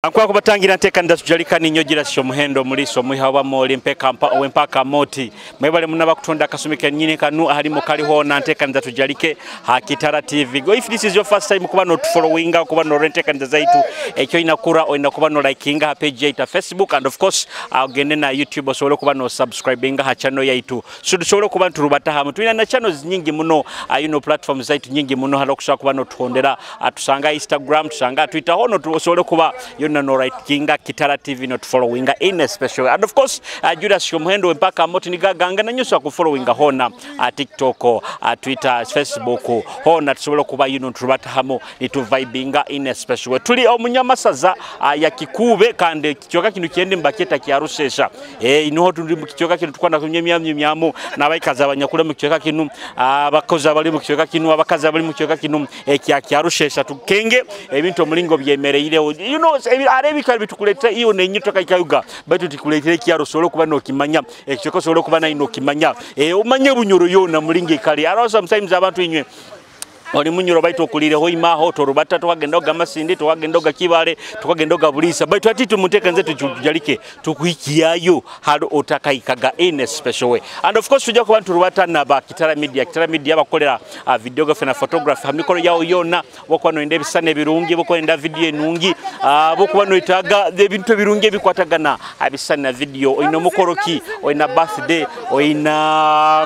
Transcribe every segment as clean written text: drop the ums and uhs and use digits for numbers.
Ankwa kubatangira nteka ndatujalika ninyo girasyo muhendo muliso muhawa moli mpaka moti mwebale munaba kutonda kasumike nyine kanu ahali mukali ho nteka ndatujalike ha Kitara TV. Go if this is your first time kuba not following kuba no renteka ndazaitu ekyo inakura oina kuba no liking ha page ya Facebook and of course agende na YouTube osolo kuba no subscribing ha channel yaitu solo kuba turubata ha mtu ina na channels nyingi muno platforms zaitu nyingi muno halo kusha kuba no tuondera atusanga Instagram tusanga Twitter hono tusolo kuba no right kinga Kitara TV not following in a special and of course Judas Yomuhendo mpaka moti nigaganga na nyuso ku following hona TikTok Twitter Facebook hona tusobola kuba turubata hamo nitu vibinga in a special tuli omunyamasaza ya Kikube kande kichoka kinu kiende mbaketa kiarusesha ino tuli mu kichoka kinu tukwana kunyemyamyamo nabayikaza abanyakule mu kichoka kinu abakoza bali mu kichoka kinu abakaza bali mu kichoka kinu kiarushesha tukenge ebintu omulingo byemereire arebi kalbi tukuleta iyo nenyito kakayuga batu tikuletera kiaro solo kuba no kimanya ekiko solo kuba na ino kimanya umanye bunyoro yona mulinge kali aro sometimes abantu inywe oli munyoro baito kulire hoima ho torubata twagendoga masindi twagendoga kibale twagendoga bulisa baito atitu muteka nzetu tujalike tukuikiyayo halo otakaikaga in a special way and of course tujja ku bantu rubata na ba Kitara Media bakolera videography na photography hamikoro yawo yona bokwano ende bisane birungi boko enda video enungi bokwano itaga ebintu birungi bikwatagana abisane na video oina mukoroki oina birthday oina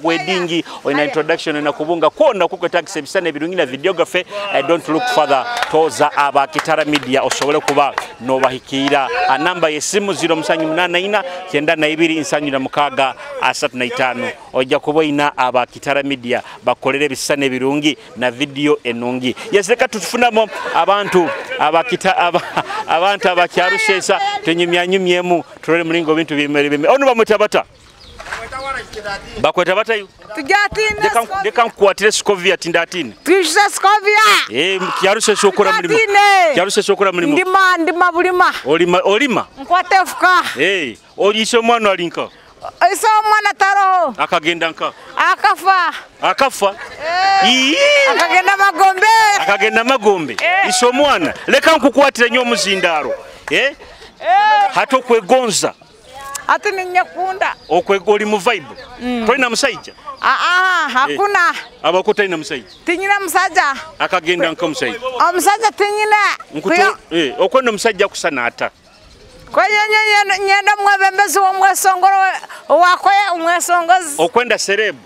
wedding oina introduction kubunga kuona kuko taxi bisane birungi na videography. I don't look further toza aba Kitara Media osobole kuba no bahikira namba yesimu 0789 92 insanyira mukaga 35 ojja kuboina aba Kitara Media bakolere bisane birungi na video enungi yeseka tufunamo abantu abantu abakyarushesa tenyimyanyumyemu turole mulingo bintu bimere ono bamutabata bakweta batayu tugatine deka nkwatire Scovia tindatine twisha Scovia kyarushe shokora mulimo kyarushe shokora mulimo ndima bulima olima nkwatefuka olishe mwana alinka iso mwana taro akagenda nka akagenda magombe iso mwana leka nkukwatire nyo muzindaro hato kwegonza ati ninyakunda okwegoli mu vibe toina musaija hakuna abakota ina musaija tinyina musaja akagenda nka musaija omusaja tinyina okwenda musaija kusana ata nyenda mwebembezi omwesongoro wakwe omwesongozi okwenda serebu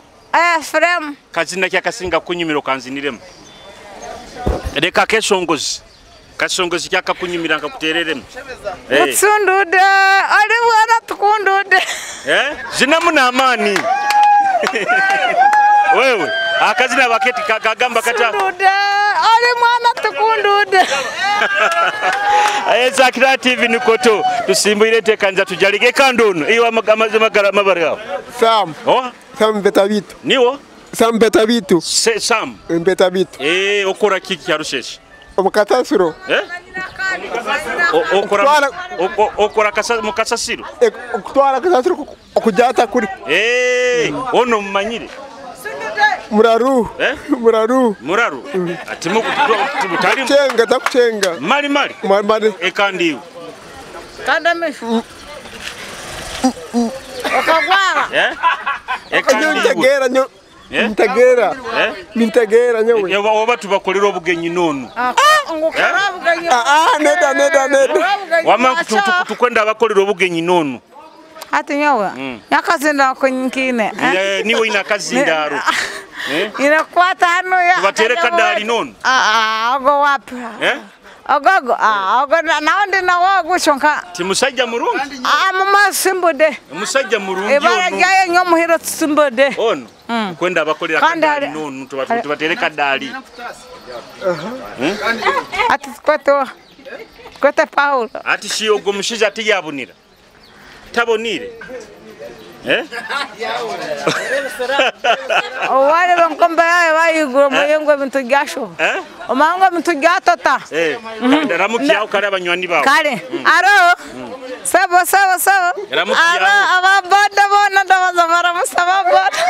frame kazina kyakasinga kunyumiro kanziniremu leka kesongozi kasongozi kyakakunyumira nkakutereremu mutsundude ali bwana tukundude zina muna amani wewe akazina baketi kagamba kata mutsundude ali mwana tukundude Eza Kitara TV nikoto tusimbire tekanza tujalike kandono iwa magara mabarao Sam betabitu niwo Sam betabitu Sam betabitu okora kiki yarusheshi omukasasiro okora mukasasiro okutwara kasasiro okujata kuri ono mmanyire muraru ati mutali chenga takuchenga mali ekandiwe kandame okagwara ekandiwe nyo Mintegera nyewe yaba obatu bakolera obugenyi nonu neda wama tukwenda abakolera obugenyi nonu ati nyewe yakazinda kunyikine niwe ina kazindaro inakwata hano ya batereka dali nonu ogo wapi ogogo ogo naonde na wago shonka timusajja murungi mama simbude musajja murungi ebara gaye nyomuhiro simbude ono kwenda abakolera kadali nonu tubatereka dali ati kwete Paulo ati shiyogo mushiza ati yabunira tabonire wale bankomba yawe bayigura muyengwe bintu gasho omanga bintu gatota ramukiyaho kare abanywani bawe kare aro sabo aro ababada bona ndabazamara musababada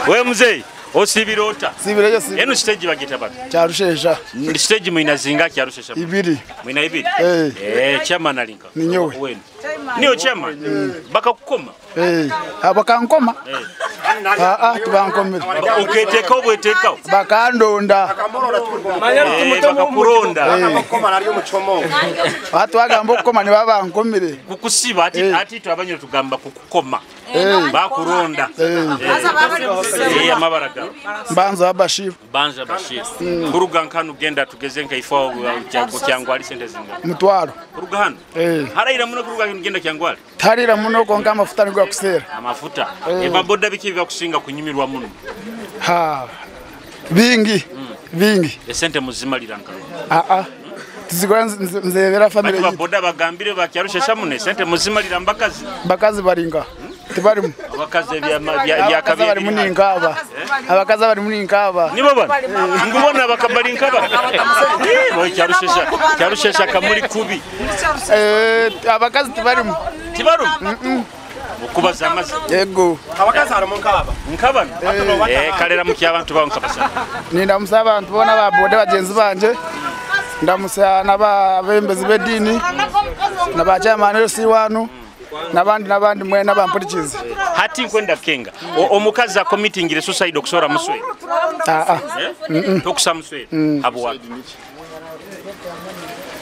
we muzee Osibirota. Sibirejo sibi. Eno stage bagita bati. Charushesha. Stage muina zinga kyarushesha. Ibiri. Muina ibiri. Chairman alinga. Ninyowe. Wenu. Niyo chairman. Bakakukoma. Abakankoma. Tubankomera. Uketeka obweteka. Bakandonda. Bakakuronda. Bakoma nali omuchomo. Watu bagamba okukoma ne babankomere. Kukusiba ati twabanyiro tugamba kukukoma. Bakuronda. Amabaraga. Mbanza Bashir. Banza Bashir. Kuruga nkanu genda tugeze nkaifa kyangwali sente zinga. Mutwaro. Kuruga hano. Harayira muno kuruga ngenda kyangwali. Tarira muno konka amafuta nigwa kusera. Amafuta. Baboda biki bya kusinga kunyimirwa muno. Bingi. Bingi. Esente muzima liranka. Tuzigora nzebera family. Baboda bagambire bakyarushesha muno sente muzima lirambakazi. Bakazi baringa. Tibarimu. Abakazi bya kabiri. Bari muninga abakazi bari muninga aba. Nibo bana. Ngubona bakabarinka ba. Boy kyarushesha kamuri kubi. Abakazi tibarimu. Tibaru. Ukubaza amazi. Yego. Abakazi harimo nkaba. Nkaba. Kalera muki abantu ba nkabasa. Ninda musaba abantu bona babode bagenzi banje. Ndamusa nababembezi bedini. Nabachama si wanu. Nabandi mwena bampurikize. Hati kwenda kenga. Omukazi akomitingire suicide okusora muswe. Tokusa muswe. Abuwa.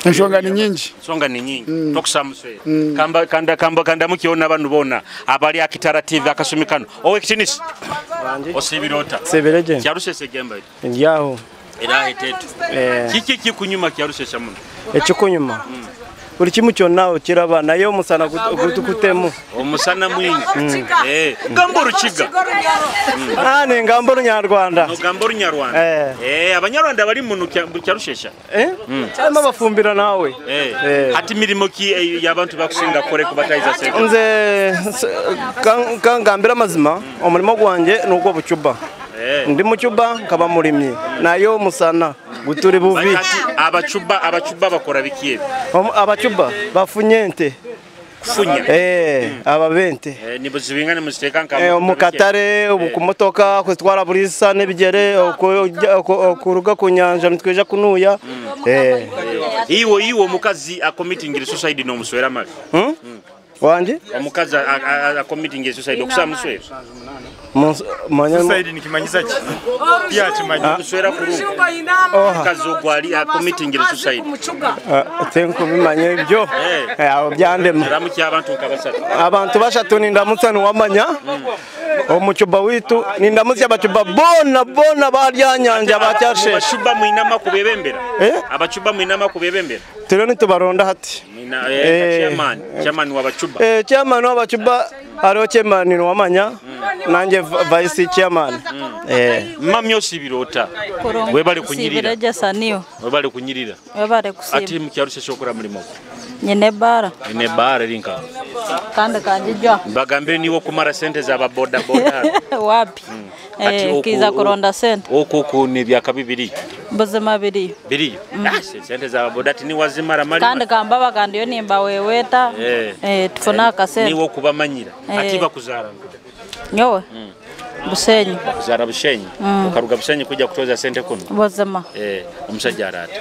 Nsonga ni nyingi. Songa ni nyingi. Tokusa muswe. Kanda mukiona abantu bona abali akitara TV akasumikano. Owe kitinisi. Osibirota. Sebereje. Kyarushese gemba. Ndiyaho. Era hetetu. Kiki kunyuma kyarushesha muno. Ekikunyuma. Buri kimu cyonna kiraba nayo musana gutukutemu. Omusana mwingi. Ngamboro kiga. Ne ngamboro nyarwanda. Ngamboro nyarwanda. Abanyarwanda bari muno kyarushesha. Cyama bafumbira nawe. Hati mirimo ki yabantu bakusinga kore kubatayiza sente. Nze kangambira mazima omulimo gwanje nuko bucuba. Ndi mucuba nkaba murimye nayo musana guturi buvi. Abacuba bakora bikiye. Abacuba bafunyente. Funya. Ababente. Nibo zibingane muziteka nkaba. Mukatare ubukumotoka kwitwara burisa nebigere okuruga kunyanja nitweja kunuya. Iwo mukazi akomitingire suicide no muswera mali. Wanje? Omukazi akomitingire suicide okusa muswera. Suicide nikimanyiza ki? Pia kimanyi muswera kuru. Omukazi ogwali akomitingire suicide. Tenko bimanye byo. Aho byandema. Ramuki abantu nkabasatu. Abantu bashatu nindamutsani wamanya. Omucuba witu nindamutse abacuba bona baryanyanja bacyashe. Abacuba mwinama kubebembera. Abacuba mwinama kubebembera. Tero nitubaronda hati. Chairman wabacuba. Chairman wabacuba aro chairman wamanya. Nanje vice chairman. Mamyo sibirota. Webale kunyirira. Sibireje saniyo. Webale kunyirira. Webale kusiba. Ati mukyarushe shokora mulimo. Nyene bara. Nyene bara linka. Kande kanjijwa. Bagambire niwo kumara sente za boda. Wapi? Kiza kuronda sente. Okuku ni byaka bibiri. Buzima biri. Biri. Sente za boda ati ni wazimara mali. Kande kambaba kandi yo nimba weweta. Tufuna kasente. Niwo kubamanyira. Ati bakuzara. Nyowe. Busenyi. Kuzara Bushenyi. Ukaruga Bushenyi kuja kutoza sente kuno. Buzima. Omusajja arata.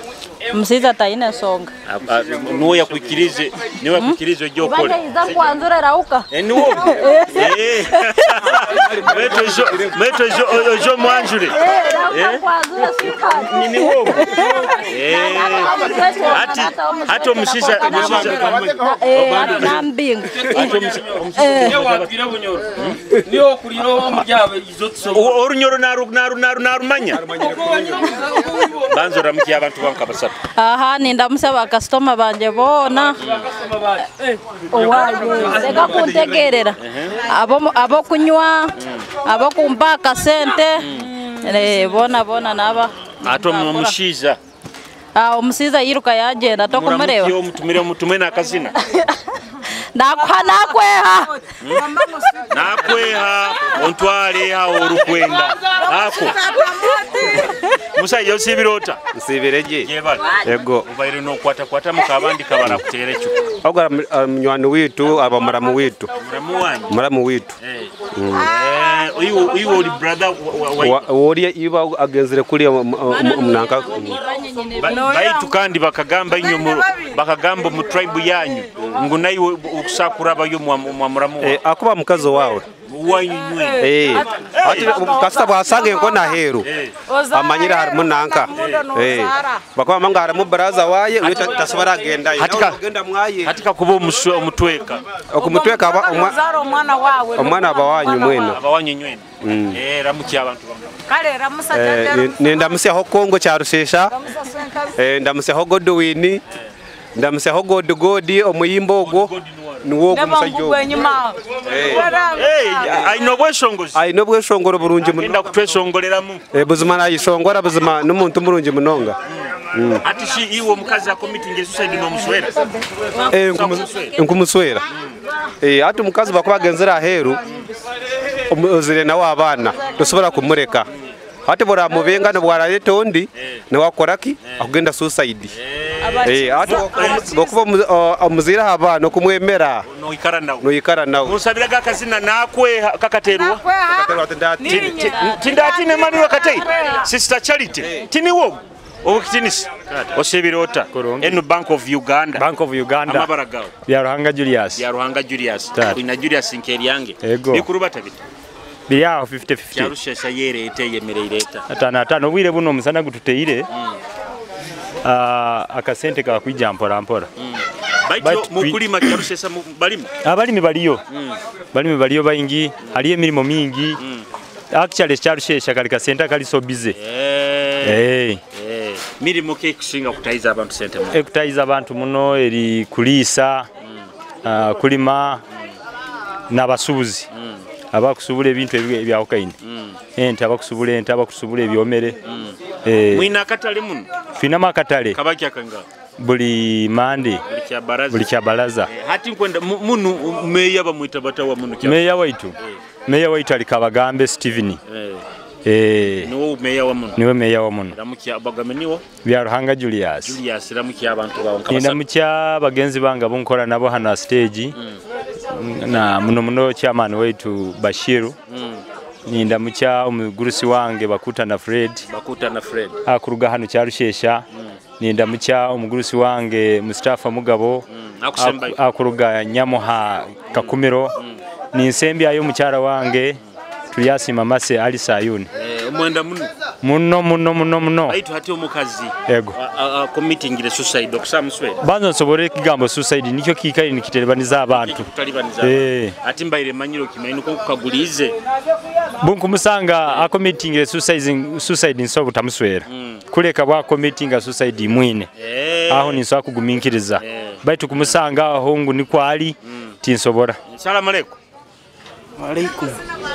Musiza taine songa. Nuwo yakwikirize, niwe yakwikirize ojjo okole. Banye iza kwanzura rauka. Niwo. Meto jo mwanjure. Kwanzura sika. Niwo. Hati omushiza nambinga. Niyo kuriro omujyabe izotso. Orunyoro narumanya. Banzora muki abantu bankabasatu. Aha nindamusaba customer banje bona. Seka kuntegerera. Abo kunywa, abo kumpaka sente. Bona naba. Ato mushiza. Omusiza yiruka yagenda tokumureba. Mutumire nakazina. Nakweha. Nakweha ontwale ha orukwenda. Ako. Musajja osibirota. Nsibireje. Yebale. Yego. Ubaire no kwata mukabandi kabara kuterecho. Ogara munywani witu abamuramu witu. Muramu wanyu. Muramu witu. Uyu oli brother wa wori iba agenzere kuri munanka. Baitu kandi bakagamba inyo bakagamba mu tribe yanyu. Ngunayi okusakuraba yo muramu. Akuba mukazo wawe. Wanywe. Ati kasita bwasange ngo na heru. Amanyira harimo nanka. Bakwa mangara mu baraza waye wita tasabara agenda. Agenda mwaye. Hatika kuba omutweka. Okumutweka omwana abawanyu mwena. Abawanyu nywena. Ramuki abantu bamwe. Kale ramusajja. Nenda musyaho Kongo cya Rushesha. Ndamusyaho Godwini. Ndamusyaho Godi omuyimbo ogwo. Nuwo kumusajjo. Aino bweshongoro burungi munonga kutweshongoleramu. Buzima nayishongora buzima n'umuntu murungi munonga. Ati shi iwo mukazi akomitinge suicide no muswera. Nkumuswera. Ati mukazi bakubagenzera aheru. Omuzire nawe abana tosobora kumureka. Ati bora mubenga no bwaraye tondi ne wakoraki akugenda suicide. Ati bokuba omuzira abana kumwemera no ikara nawo. Musabira gakazina nakwe kakaterwa. Tindati ne mani wakatei. Sister Charity. Tiniwo. Okitinisi. Osebirota. Enu Bank of Uganda. Amabaragawo. Ya Ruhanga Julius. Ina Julius Nkeri yange. Bikuruba tabita. Biriaho 50-50. Yarushesha yere yemereyireta. Atana obwire buno omusana gututeire. Akasente ka kwijja mpora. Baito mukulima Yarushesha balima. Abalimi baliyo. Balimi baliyo bayingi, haliyo emirimo mingi. Actually Yarushesha kali kasente kali so busy. Mirimo ke kusinga kutaiza abantu sente mu. Ekutaiza abantu muno eri kulisa, kulima n'abasubuzi. Abakusubula ebintu ebyakokaine. Ente abakusubula ente abakusubula ebyomere. Mwina katale muno. Fina makatale. Kabaki akanga. Buli mande. Buli kyabalaza. Hati nkwenda muno meya bamwita batawa muno kya. Meya waitu. Meya waitu alikabagambe Steven. Niwo meya wa muno. Niwe meya wa muno. Ramukya bagameniwo. Bya Ruhanga Julius. Ramukya abantu bawo nkabasa. Ndamukya bagenzi banga bunkola nabo hana stage. Na muno chairman wetu Bashiru. Ndamukya umugurusi wange bakuta na Fred. Akuruga hano Yarushesha. Ndamukya umugurusi wange Mustafa Mugabo. Akuruga Nyamoha Kakumiro. Ninsembi ayo mukyara wange Tuyasima Mase Ali Sayuni. Mwenda muno. Aitu hati omukazi. Ego. Committing ile suicide okusamuswe. Banzo nsobore kigambo suicide nicyo kikali nikitelebaniza abantu. Ati mbaire manyiro kimaino ko kukagulize. Bunku musanga committing ile suicide nso butamuswera. Kuleka bwa committing suicide mwine. Aho ninso kuguminkiriza. Baitu kumusanga hongu ni kwali tinsobora. Salamu alaykum. Wa alaykum.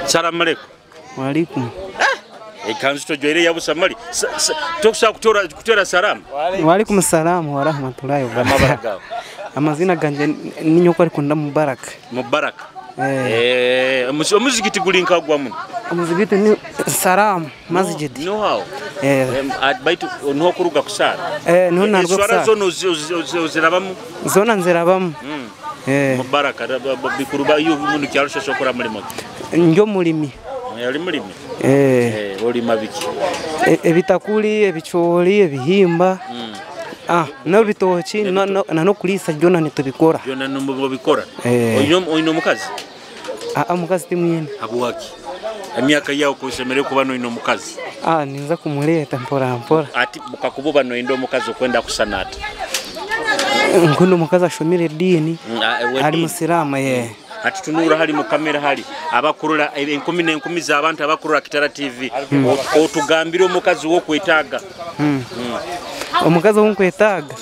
Salamu alaykum. Wa alaykum. Kanzu tojwere yabusamali tokusa kutera salamu. Wa alaykum assalam wa rahmatullahi wa barakatuh. Amazina ganje ninyo ko ariko ndamubaraka. Mubaraka. Omuzigiti gulinka gwa muno. Omuzigiti ni Salam Masjid. No how. Baitu no kuruga kusara. No narwo kusara. Zono zirabamu. Zona nzirabamu. Mubaraka bikuruba yo muno Yarushesha shokora mulimo. Njyo mulimi. Yali mulimi. Oli mabiki. Ebitakuli, ebicholi, ebihimba. No bitochi no kulisa jona nitubikora. Jona no bikora. Oyino mukazi. Mukazi timwene. Abuwaki. Emyaka yawo kusemere kuba no ino mukazi. Ninza kumuleta mpora. Ati bukakububa no indo mukazi okwenda kusanata. Nkundo mukazi ashomire dini. Ali musirama Ati tunura hali mu kamera hali abakurura 10 za abantu abakurura Kitara TV otugambira omukazi wo kwetaga omukazi wo kwetaga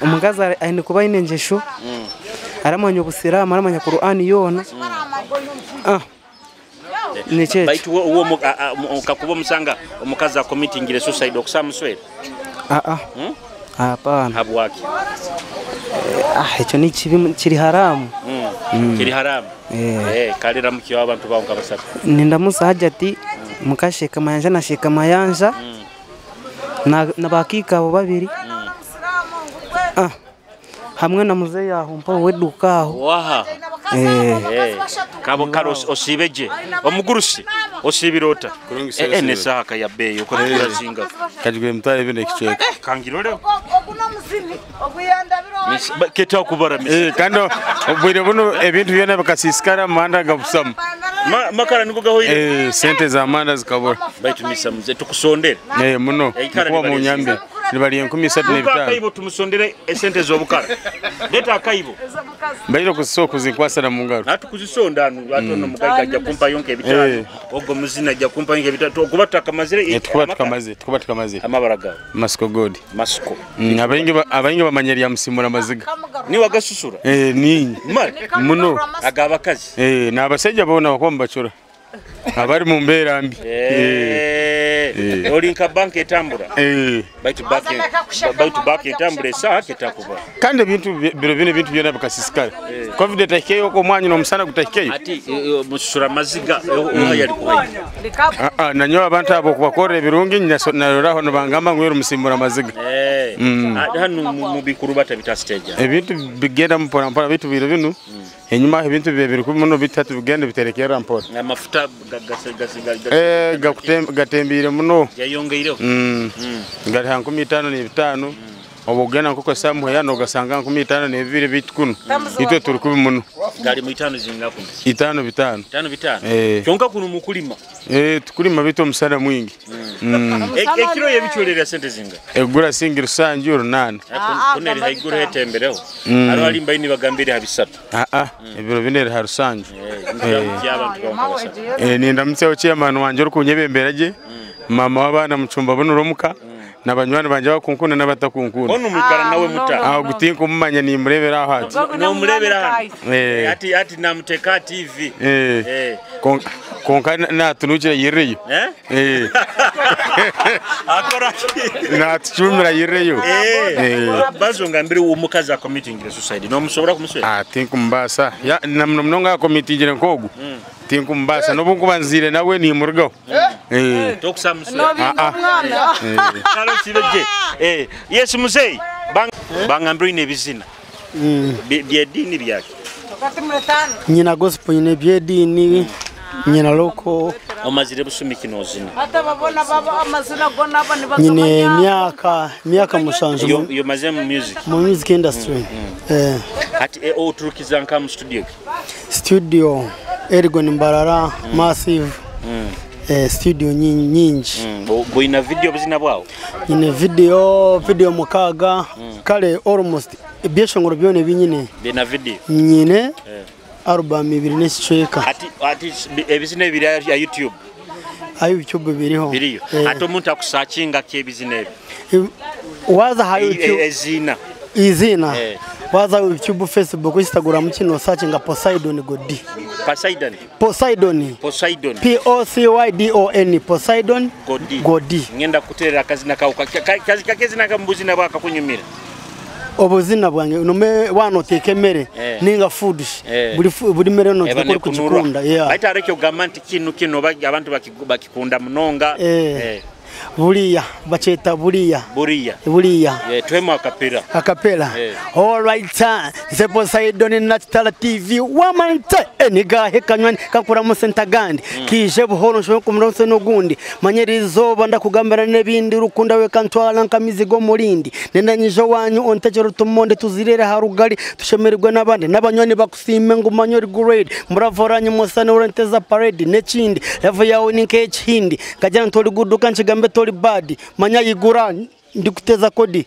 omukazi ayine kuba ine njesho aramanya obusiramu aramanya Qur'ani yona neche baitu uwo kakuba musanga omukazi committing ile suicide okusamuswera hapana habwaki echo ni kibi kiri haramu kiri haramu kalira mukyo abantu bawo kabasatu nindamusa hajati mukasheka mayanja na sheka mayanja na bakika abo babiri hamwe na muzeyi aho mpa weduka aho waha kabo karos osibeje omugurusi osibirota ene saka ya beyo ko turazinga kajwe mtare bine kicheka kangirore keta kubara kando obwire buno ebintu byona bakasisikara manda gabusam makara niko gahoire sente za manda zikabora baitu misamuze tukusondera muno kwa mu nyambe nibali 13 kaibo tumusondere sente zobukara leta kaibo bayiro kusoko zikwasa na mungaro hatu kuzisonda anu atono mugaga ajja kumpa yonke ebitano ogo muzina ajja kumpa yonke ebitano okubata kamazire tukubata kamazire amabaraga masiko god masiko abayingi bamanyeri ya musimura maziga ni wagasusura ni muno agabakazi nabasajja bona bakomba chura abari mu mbera mbi olinka bank etambura baitu bank etambura saa kitakuba kandi bintu bintu byona bakasisikara covid takeyo ko mwanyu no musana gutakeyo ati musura maziga yali kuhayi nanyo abantu abo kubakore birungi naroraho no bangamba ngwero musimbura maziga hanu mubikuru bata bita stage ebintu bigenda mpora mpora bitu bino enyuma ebintu bibiri kumuno bitatu bigenda biterekera mpora amafuta gatembire muno yayongeireho ngari 15 obugena nkuko samu yano gasanga 15 bitkuno ito turi kubi muno gali mu 5 zingapo 5 kyonka kuno mukulima tukulima bito musana mwingi ekiro yebichorera sente zinga egura singiru sanjuro 8 kuneri haigura hetembereho aro alimba ini bagambire habisatu ebiro binere harusanju ninda mutse chairman wanje uri kunyebemberaje mama wabana mucumba buno romuka nabanywana banje bakunkuna nabatakunkuna ono mukara nawe muta gutinka umanya ni murebera aho ati no murebera ati namuteka TV konka natunukira yireyo akora na tuchumira yireyo bazonga mbere umukazi a committing the society no musobora kumuswera tinku mbasa ya namnonga committing jire nkogu tinku mbasa no bunkubanzire nawe ni murgo tokusamuswera kalo sibeje yes musei bangambiri nebizina byedini byake nyina gospel nyine byedini nyina loko omazire busumikino zina hata babona baba amazina gona bani nyine myaka musanzu yo maze mu music industry ati oturukiza nka mu studio Ergon Mbarara massive studio nyingi boina video bizina bwao nyine video mukaga kale almost byeshongoro byone binyine bina video nyine album 2 n'iceka ati ebizine biri ya YouTube YouTube biriho ati umuntu akusacinga ke bizine waza ha YouTube izina waza YouTube Facebook Instagram kino searchinga Poseidon Godi Poseidon Poseidon Godi ngenda kuterera kazina kauka kazina kambuzina bwaka kunyumira obuzina bwange nome wanotekemere ninga food buri mere no tukuri kuchikunda baita areke ugamanti kino abantu bakikunda munonga Buria bacheta buria twemo akapela all right the Poseidon Natural TV wamante eniga hekanyani kakura mu Sentagandi kije buhoro nshwe kumurose no gundi manyerizo banda kugambira nebindi rukunda we kantwala nkamizigo murindi nendanyijo wanyu ontekero tumonde tuzirere harugari tushemererwe nabandi nabanyoni bakusime ngumanyori grade muravoranye musane urenteza parade nekindi level yawo ninke chindi kajana ntoli guduka nchigambe toli badi manya yigura ndikuteza kodi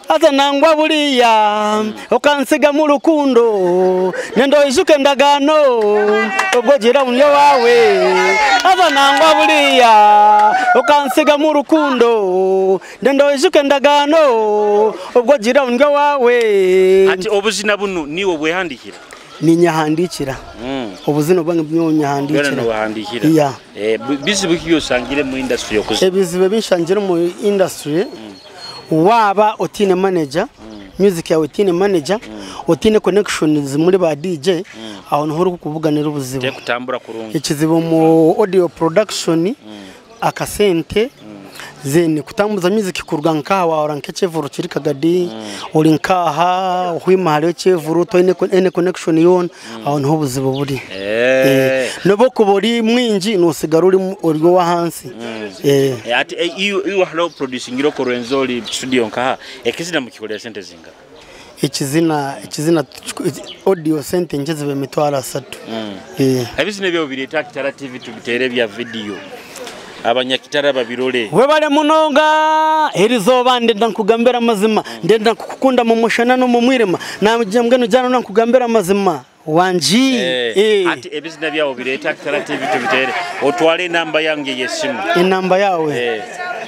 ata nangwa buliya okansiga mu rukundo nendo ijuke ndagano ogojera unyo wawe ata nangwa buliya okansiga mu rukundo nendo ijuke ndagano ogojera unyo wawe ati obuzina bunu niwo bwehandikira ninyahandikira obuzino bwange bwonyahandikira bizibu kiyo sangire mu industry yokuze ebizibu binshangire mu industry waba otine manager music yawe otine manager otine connections muri ba DJ aho no horo kuvuganira ubuzibu kutambura kurungi ikizibu mu audio production akasente zene kutambuza music kurga nkawa oranke chevuru chiri kagadi uri nkaha uhima hariyo chevuru to ene connection yon aho nho buzibo buri nobo kubori mwinji nusigara uri wa hansi ati iyo hello producing iro korenzoli studio nkaha ekizina mukikolera sente zinga ikizina audio sente njezibe mitwara 3 abizine byo bireta Kitara TV tubitere bya video abanyakitara babirole webale munonga erizoba ndenda nkugambira amazima ndenda kukukunda mu mushana no mu mwirima namujyambwe jana nankugambira amazima wanji ati ebizina byawo bireta Kitara TV tubitere otwale namba yange yesimu inamba yawe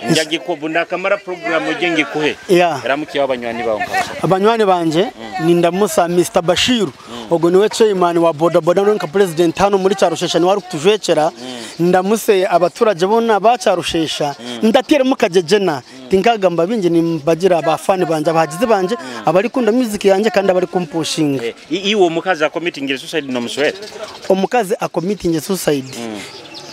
njagi ko bunda kamera program ujenge kuhe ramuki abanywani bawo abanywani banje ninda Musa Mr Bashiru ogo niwe chairman wa boda boda nka president hano muri cyarushesha ni wari kutujwekera ndamuse abaturage bona bacarushesha ndatere mukajejena tinkagamba binje nimbagira abafani banje abagize banje abari kunda music yanje kandi abari kumpushinga iwo mukazi committing suicide no muswete omukazi committing suicide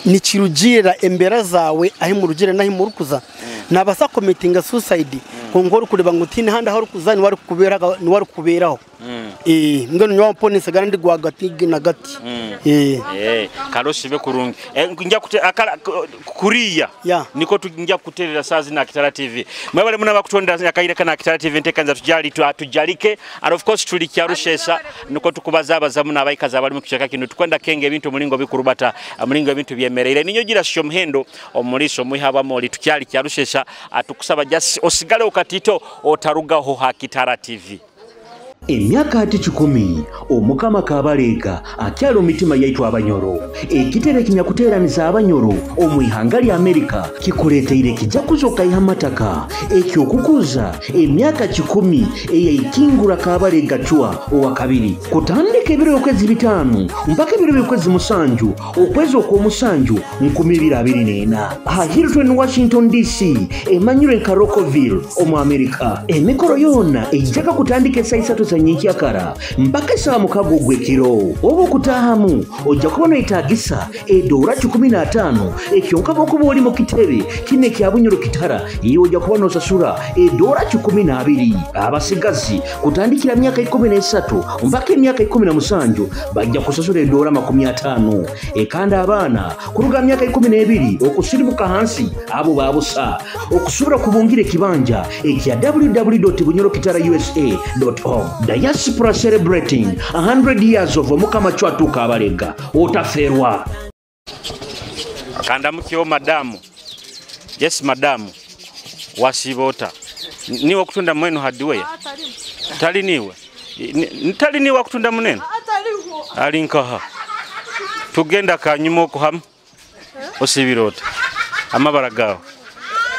ni kirugirira embera zawe ahi mu rugire nahi mu rukuza nabasa committing suicide kongora kureba ngutini handa hari kuzani wari kuberaho ngeno nyo ponise garandi gwagati na gati karoshibe kurungi njya kuriya niko tujya kuterera sazi na Kitara TV mwebale muna bakutonda yakayire kana Kitara TV ntekanza tujalike and of course tuli kyarushesha niko tukubaza abazamu nabayikaza bali mu kishaka kino tukwenda kenge ebintu mulingo bikurubata mulingo ebintu byemerere ninyo gira sho muhendo omuliso muhaba moli tukyali kyarushesha atukusaba just osigale ukatito otarugaho ha Kitara TV. Emyaka ati 10 omukama kabalega akyalo omitima yaitu abanyoro ekitere kinyakuteraniza abanyoro omwihanga lya Amerika kikuleteire kijja kuzoka ihamataka ekyo kukuza emyaka 10 eyikingura kabalega chwa owa kabiri kutandika ebiro okwezi 5 mpaka ebiro okwezi 7 okwezi okwomusanju 2024 ha Hilton Washington DC Emmanuel Karokoville omu Amerika emikoro yona ejjaka kutandika saisatu nyingi yakara mpaka saa mukago gwekiro obo kutahamu ojja kubona itagisa edora 15 ekyonka bokuba oli mu kitere kine kyabunyoro Kitara iyo ojja kubona osasura edora 12 abasigazi kutandikira myaka 13 mpaka myaka 17 bajja kusasura edora 50 ekanda abana kuruga myaka 12 okusiribuka hansi abo babusa okusubira kubungire kibanja ekya www.bunyorokitarausa.org Diaspora celebrating 100 years of Mukama Chwatu Kabalega otaferwa kanda mukyo madamu yes madamu wasibota niwe kutunda mwenu hadiwe tali niwe ntali niwe kutunda munene alinkaha tugenda kanyumo ko ham osibirota amabaragaho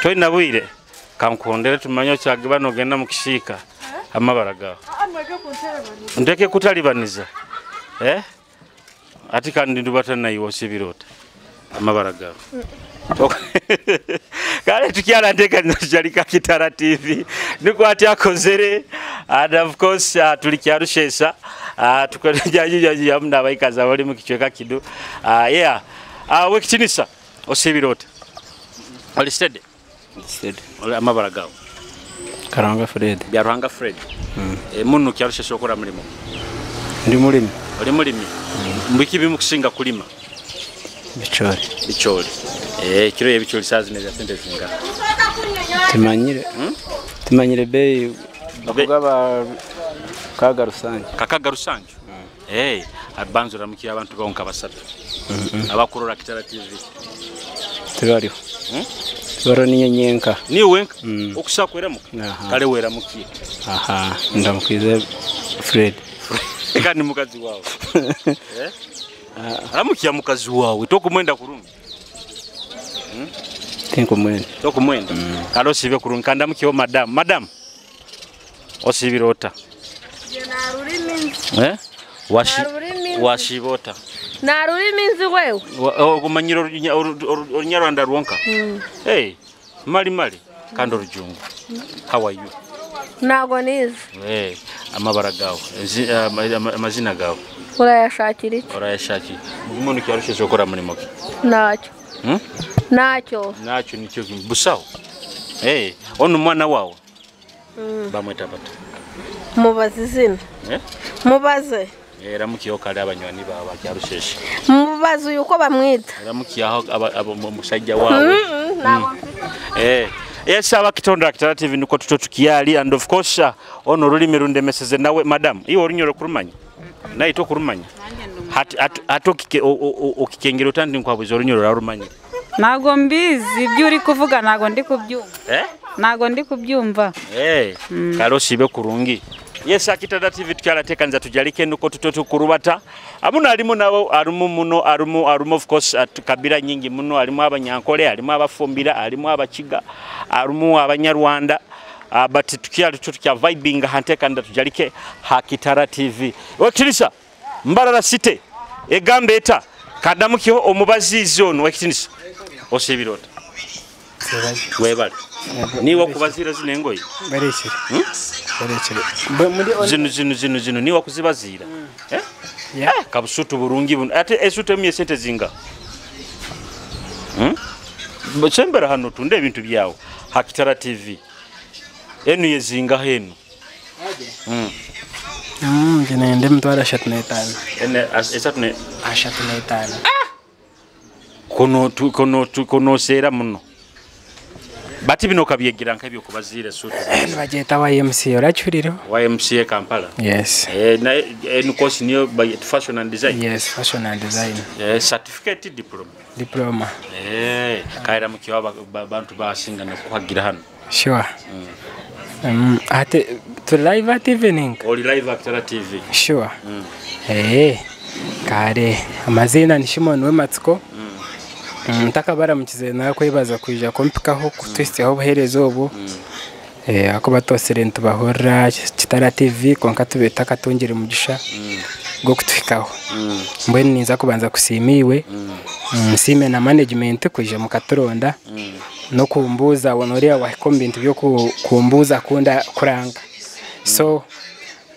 toina bwire kankondere tumanyo cyagibano genda mukishika amabaragaho ndeke kutalibaniza ati kandi ndubata nayo osibirota amabaragaho kale tukyala ndeka njalika Kitara TV niko ati akozere and of course tulikyarushesa tukojaji yamna bayikaza bali mu kichweka kidu wekitinisa osibirota oli steady amabaragaho Karanga Fred. Byaranga Fred. Munu kyarushesha okora mulimo. Ndi mulimi. Oli mulimi. Mbiki bimukusinga kulima. Bichori. Kiro yebichori sazi neza sente zinga. Timanyire bei bakugaba kaga rusange. Kakaga rusange. Abanzo ramukiye abantu bonka basatu. Abakurora Kitara TV. Tibariho. Baro ninyenyenka. Ni wenka okusakwera mu. Kale wera mukiye. Ndamukwize Fred. Kandi mukazi wawe. Aramukiya mukazi wawe tokumwenda kurungi. Tinkumwenda. Tokumwenda. Kalo sibe kurungi kanda mukiyo madam. Osibirota. Washibota. Narurimi nzi wewe. Kumanyiro Runyarwanda rwonka. Mali kando rujungu. How are you? Nago nizi. Amabaragaho. Amazina gaho. Urayashakira iki? Urayashakira. Umuntu kyarushe sokora muri moki. Nacyo. Nacyo. Nacyo nicyo busaho. ono mwana wawe bamweta bata mubaze izina mubaze ramukiyo kale abanywani bawe bakyarusheshe mubaze yuko bamwita ramukiyaho umusajja wawe yes abakitonda Kitara TV niko tutotukiyali and of course ono rulimi rundemeseze nawe madam iyo orunyoro kurumanya nayo to kurumanya atokike okikengero tandi nkwabuzo orunyoro rarumanya nago mbizi ibyo uri kuvuga nago ndi kubyumva nago ndi kubyumva karo sibe kurungi yes Kitara TV tukyalatekanza tujalike nuko tutotukurubata abuna alimu nawo arumu muno arumu of course kabira nyingi muno alimu abanyankole alimu abafumbira alimu abakiga alimu abanyarwanda but tukyali tukya vibing hantekanda tujalike Kitara TV otirisa mbarara site egambe eta kadamukiho omubazizi ono wakitinisa osebirota webali niwa kubazira zinengoyi barekere zinu niwa kuzibazira kabusutu burungi buno ate esutu miye sente zinga bachembera hano tunde ibintu byawo Kitara TV enu yezinga henu nende mtwara 35 ene esatune 35 kono sera muno bati bino kabyegira nkabyo kubazira sutu bageta wa YMCA orachuriro YMCA Kampala yes na course niyo by fashion and design yes fashion and design certificate diploma kaira mukiwa bantu basinga no kuhagira hano sure ate to live at evening or live at Kitara TV sure kare amazina ni Shimon Wematsiko ntakabara mukize nakwebaza kuja kompikaho kutwiste aho buherezo ubu ako batosere ntubahora Kitara TV konka tubeta katongere mugisha go kutwikaho mbwe ninza kubanza kusimiwe nsime na management kuje mukatoronda no kumbuza honoria wa comment byo kumbuza kunda kuranga so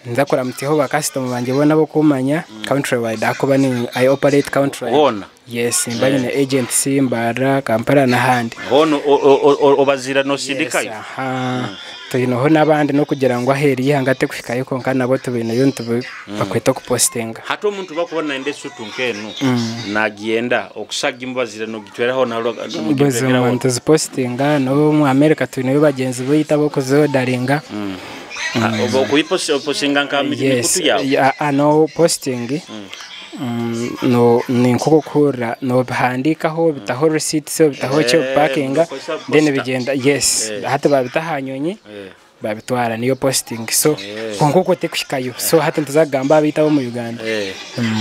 ndakora mutiho ba customer banje bona bo kumanya country wide akoba ni I operate country wide yes mbali na agency mbara Kampala na handi hono obazira no sindikayo tuyino ho nabandi no kugira ngo aheri hangate kwikaye konka nabo tubino yontu bakweta ku postinga hato umuntu bakubona inde sutu nkenu nagienda okusaga imbazira no gitweraho na umuntu postinga no mu America tuyino bagenzi boyita boko zodaringa obo kuipostinga nkamiri kutu yawo ano posting no ninkoko kura no handikaho bitaho receipt so bitaho cyo parking then bigenda yes hata babitahanyonye babitwara niyo posting so konkoko tekishikayo so hata ntazagamba bitaho mu Uganda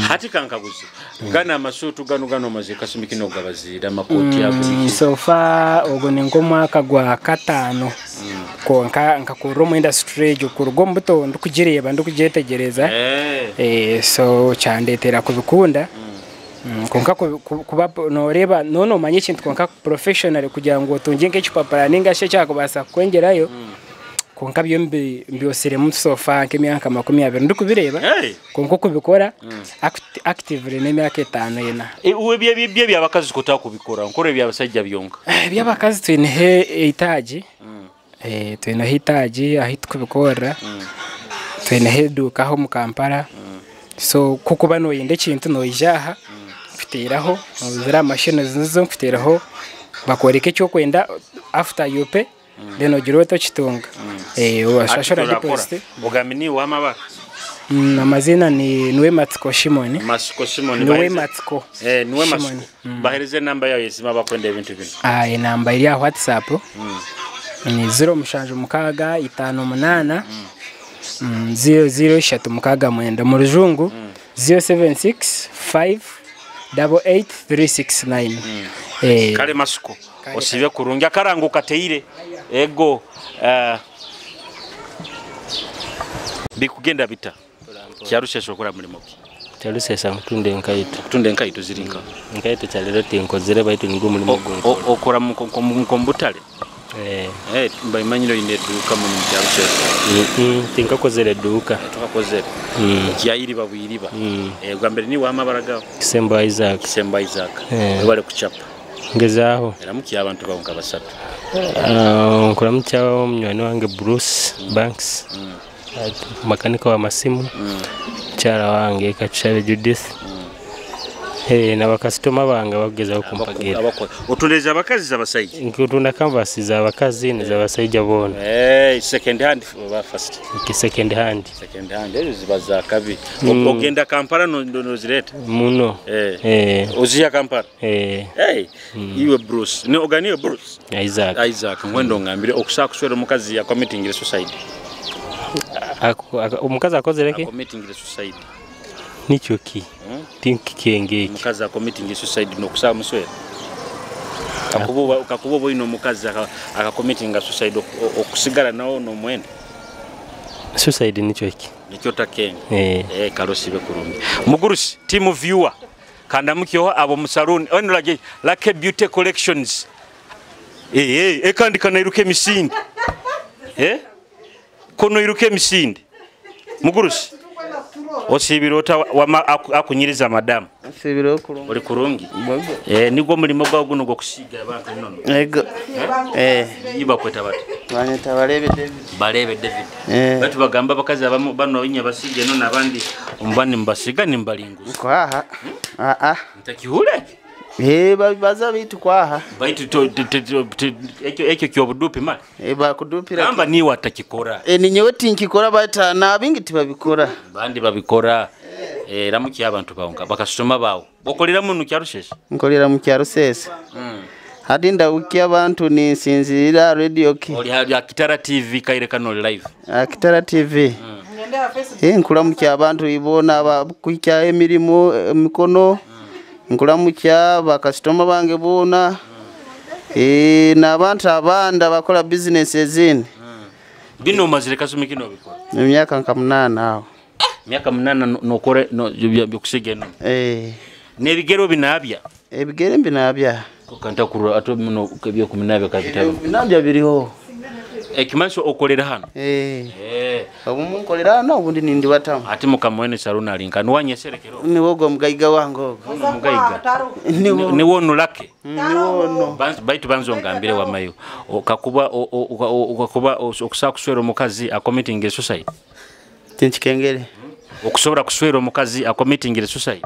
hati kankabuze gana amasutu gano maze kasumikino gabazira makoti yako so far ogo ningomwaka gwa katano konka nkakuro industry jo kurugo mbuto ndukugireba ndukujetegereza so cyandetera kubikunda konka kuba noreba nono manye kintu konka professional kugira ngo tunginge cyupapara ninga she cyako basa kwengerayo konka byombi byosere mu sofa nk'imyaka 20 ndukubireba konko kubikora actively n'imyaka 5 yena uwe bye byabakazi kota kubikora nkore byabasajja byonka byabakazi twine itaji twine hitaji ahitwa kubikora twine heduka ho mu Kampala so kuko bano yinde kintu no ijaha mfitiraho zira machine zizo mfitiraho bakoreke cyo kwenda after yupe deno giroto chitunga washashora deposit bogamini wa mabaka amazina ni Wematsiko Shimon Niwe Matsiko Niwe Matsiko bahereze namba yawe yesima bakwenda ibintu bino namba iri ya WhatsApp ni 0 00 mukaga mwenda mu rujungu 076588369 kale masuko osibe kurunga karango kateire ego bikugenda bita kyarushesho kora muri moki cyarusesa mtunde nkaito zirinka nkaito cyalero tinkozere baitu ngo muri mugongo okora mu kombutale mbayimanyiro ine duka mu cyarusesa tinkakozere duka tukakozere kyayiri babwiriba bwa mbere ni wamabaraga Kisemba Isaac bale kuchapa ngezaho era mukiya abantu bawunga basatu Nkuramutsa munywani wange Bruce Banks. Makanika wa masimu. Mukyala wange Katushabe Judith. N'abakasitoma bange bagezaho kumpagira. Otuleza abakazi abasajja. Nkutunda canvas za abakazi n'abasajja bona. Second hand oba first? Second hand. Second hand ezo ziba za kabi. Ogenda Kampala no zireta? Muno. Ozia Kampala? Iwe Bruce. Ne oganiyo Bruce? Isaac. Mwendo ngambire okusaka kuswera omukazi ya committing suicide. Omukazi akoze leke? Committing suicide. Nicho ki kenge mukazi committing suicide no kusaba muswera kakubo ino mukazi aka committing suicide okusigala nawo no mwenda suicide nicho ki nicho takenge kalosibe kurumbi mugurusi team viewer kanda mukyo abo musaruni onlage Lucky Beauty Collections kandi kana iruke misindi kono iruke misindi mugurusi osibirota akunyiriza madamu sibiro kurungi oli kurungi nigwo mulimo gwa guno gwo kusiga abantu nono iba kweta bati banyeta balebe David batu bagamba bakazi abamu bano inya basige none abandi umbani mbasiga nimbalingu kwaha ntakihule baza bitu kwaha baitu ekyo kyobudupi mali bakudupira kamba ni watakikora ni nyewe tinkikora bata nabingi tibabikora bandi babikora ramuki abantu baunga bakasoma bawo bokolera munu kyarushesha nkolera mu kyarusese hadi ndawuki abantu ni sinzira radio ki oli ya Kitara TV kairekano live Kitara TV nkulamuki abantu ibona abakwikya emirimo mikono nkulamuki bakasitoma bange bona n'abantu abanda bakola business ezini bino mazire kasumikino bikora emyaka nka 8 aho myaka 8 nokore no byokusigeno nebigero binabya ebigere binabya kanta kuru ato muno kebyo kuminabya kabitabo binabya biriho ekimanso okolera hano obumu nkolera hano ubundi nindi watamu ati mukamwene saruna alinka nwanyeserekero ni wogo mugaiga wango mugaiga ni wono lake ni wono baitu banzo ngambire wamayo okakuba okusaka kuswera omukazi a committing suicide tinchikengere okusobora kuswera omukazi a committing suicide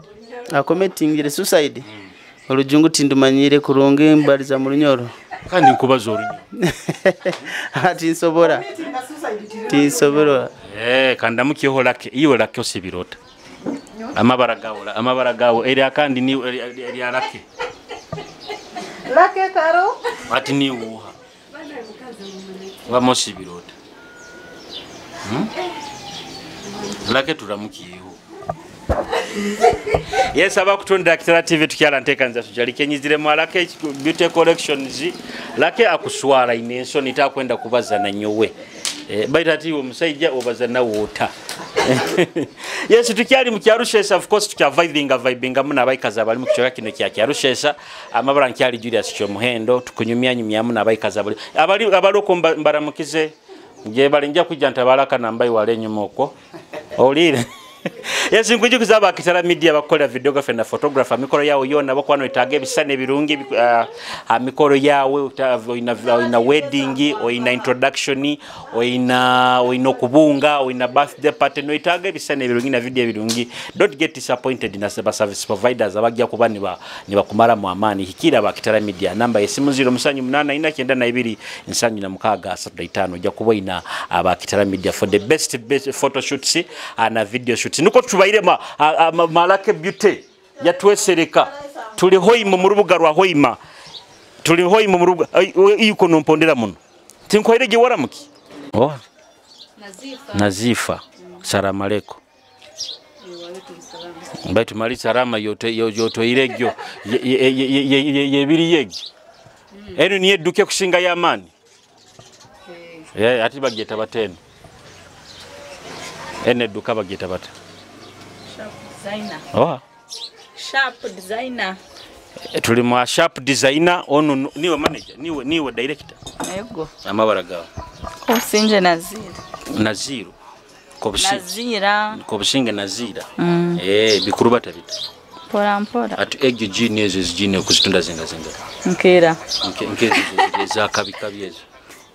suicide olujungu tindumanyire kurungi mbaliza mu runyoro kandi nkubazo orinyo ati nsobora tinsobora kanda mukiho lake iyo lake osibirota amabara gawo eri akandi ni eri lake taro ati ni uha wamosibirota lake turamukiho Yes, abakutonda Kitara TV tukyala ntekanza tujalike nyizire mu Lucky Beauty Collections lake akuswara inenso nitakwenda kubaza na nyowe baita ati omusajja obaza na wota yes tukyali mu Kyarushesa of course tukya vibinga muna bayikaza bali mu kichoka kino kya Kyarushesa amabara nkyali Julius Kyomuhendo tukunyumya muna bayikaza bali abaloko mbaramukize nje bali nja kujja Balaka nambayi wale nyumoko olire Yes, nkujukiza aba Kitara Media bakola videographer na photographer mikoro yawo yona bakwano itage bisane birungi mikoro yawe ina wedding o ina introduction o ina kubunga o ina birthday party no itage bisane birungi na video birungi. Don't get disappointed na service providers abajja kuba ni bakumara mu amani hikira aba Kitara Media namba yesimu 078992 insanyu na mukaga 35 ojja kuba ina aba Kitara Media for the best photo shoots na video shoots nuko tubaire Lucky Beauty yatwesereka tuli hoima mu rubuga rwa hoima tuli hoima mu rubuga yuko nompondera muno tinkoire je waramuki Nazifa salamu alaykum baitu mali salama yoto iregyo yebiri yegi eno niye duke kushinga yamani ati bageta bateno ene duka bageta bata Sharp designer. Tuli mu sharp designer ono niwe manager niwe director. Yego. Amabara gawo. Kusinje Nazira. Nazira. Kobushinge Nazira. Bikuruba tabita. Mpora mpora. Ati egyo jini ezo zijini okuzitunda zinga. Nkera. Nkezi za kabi ezo.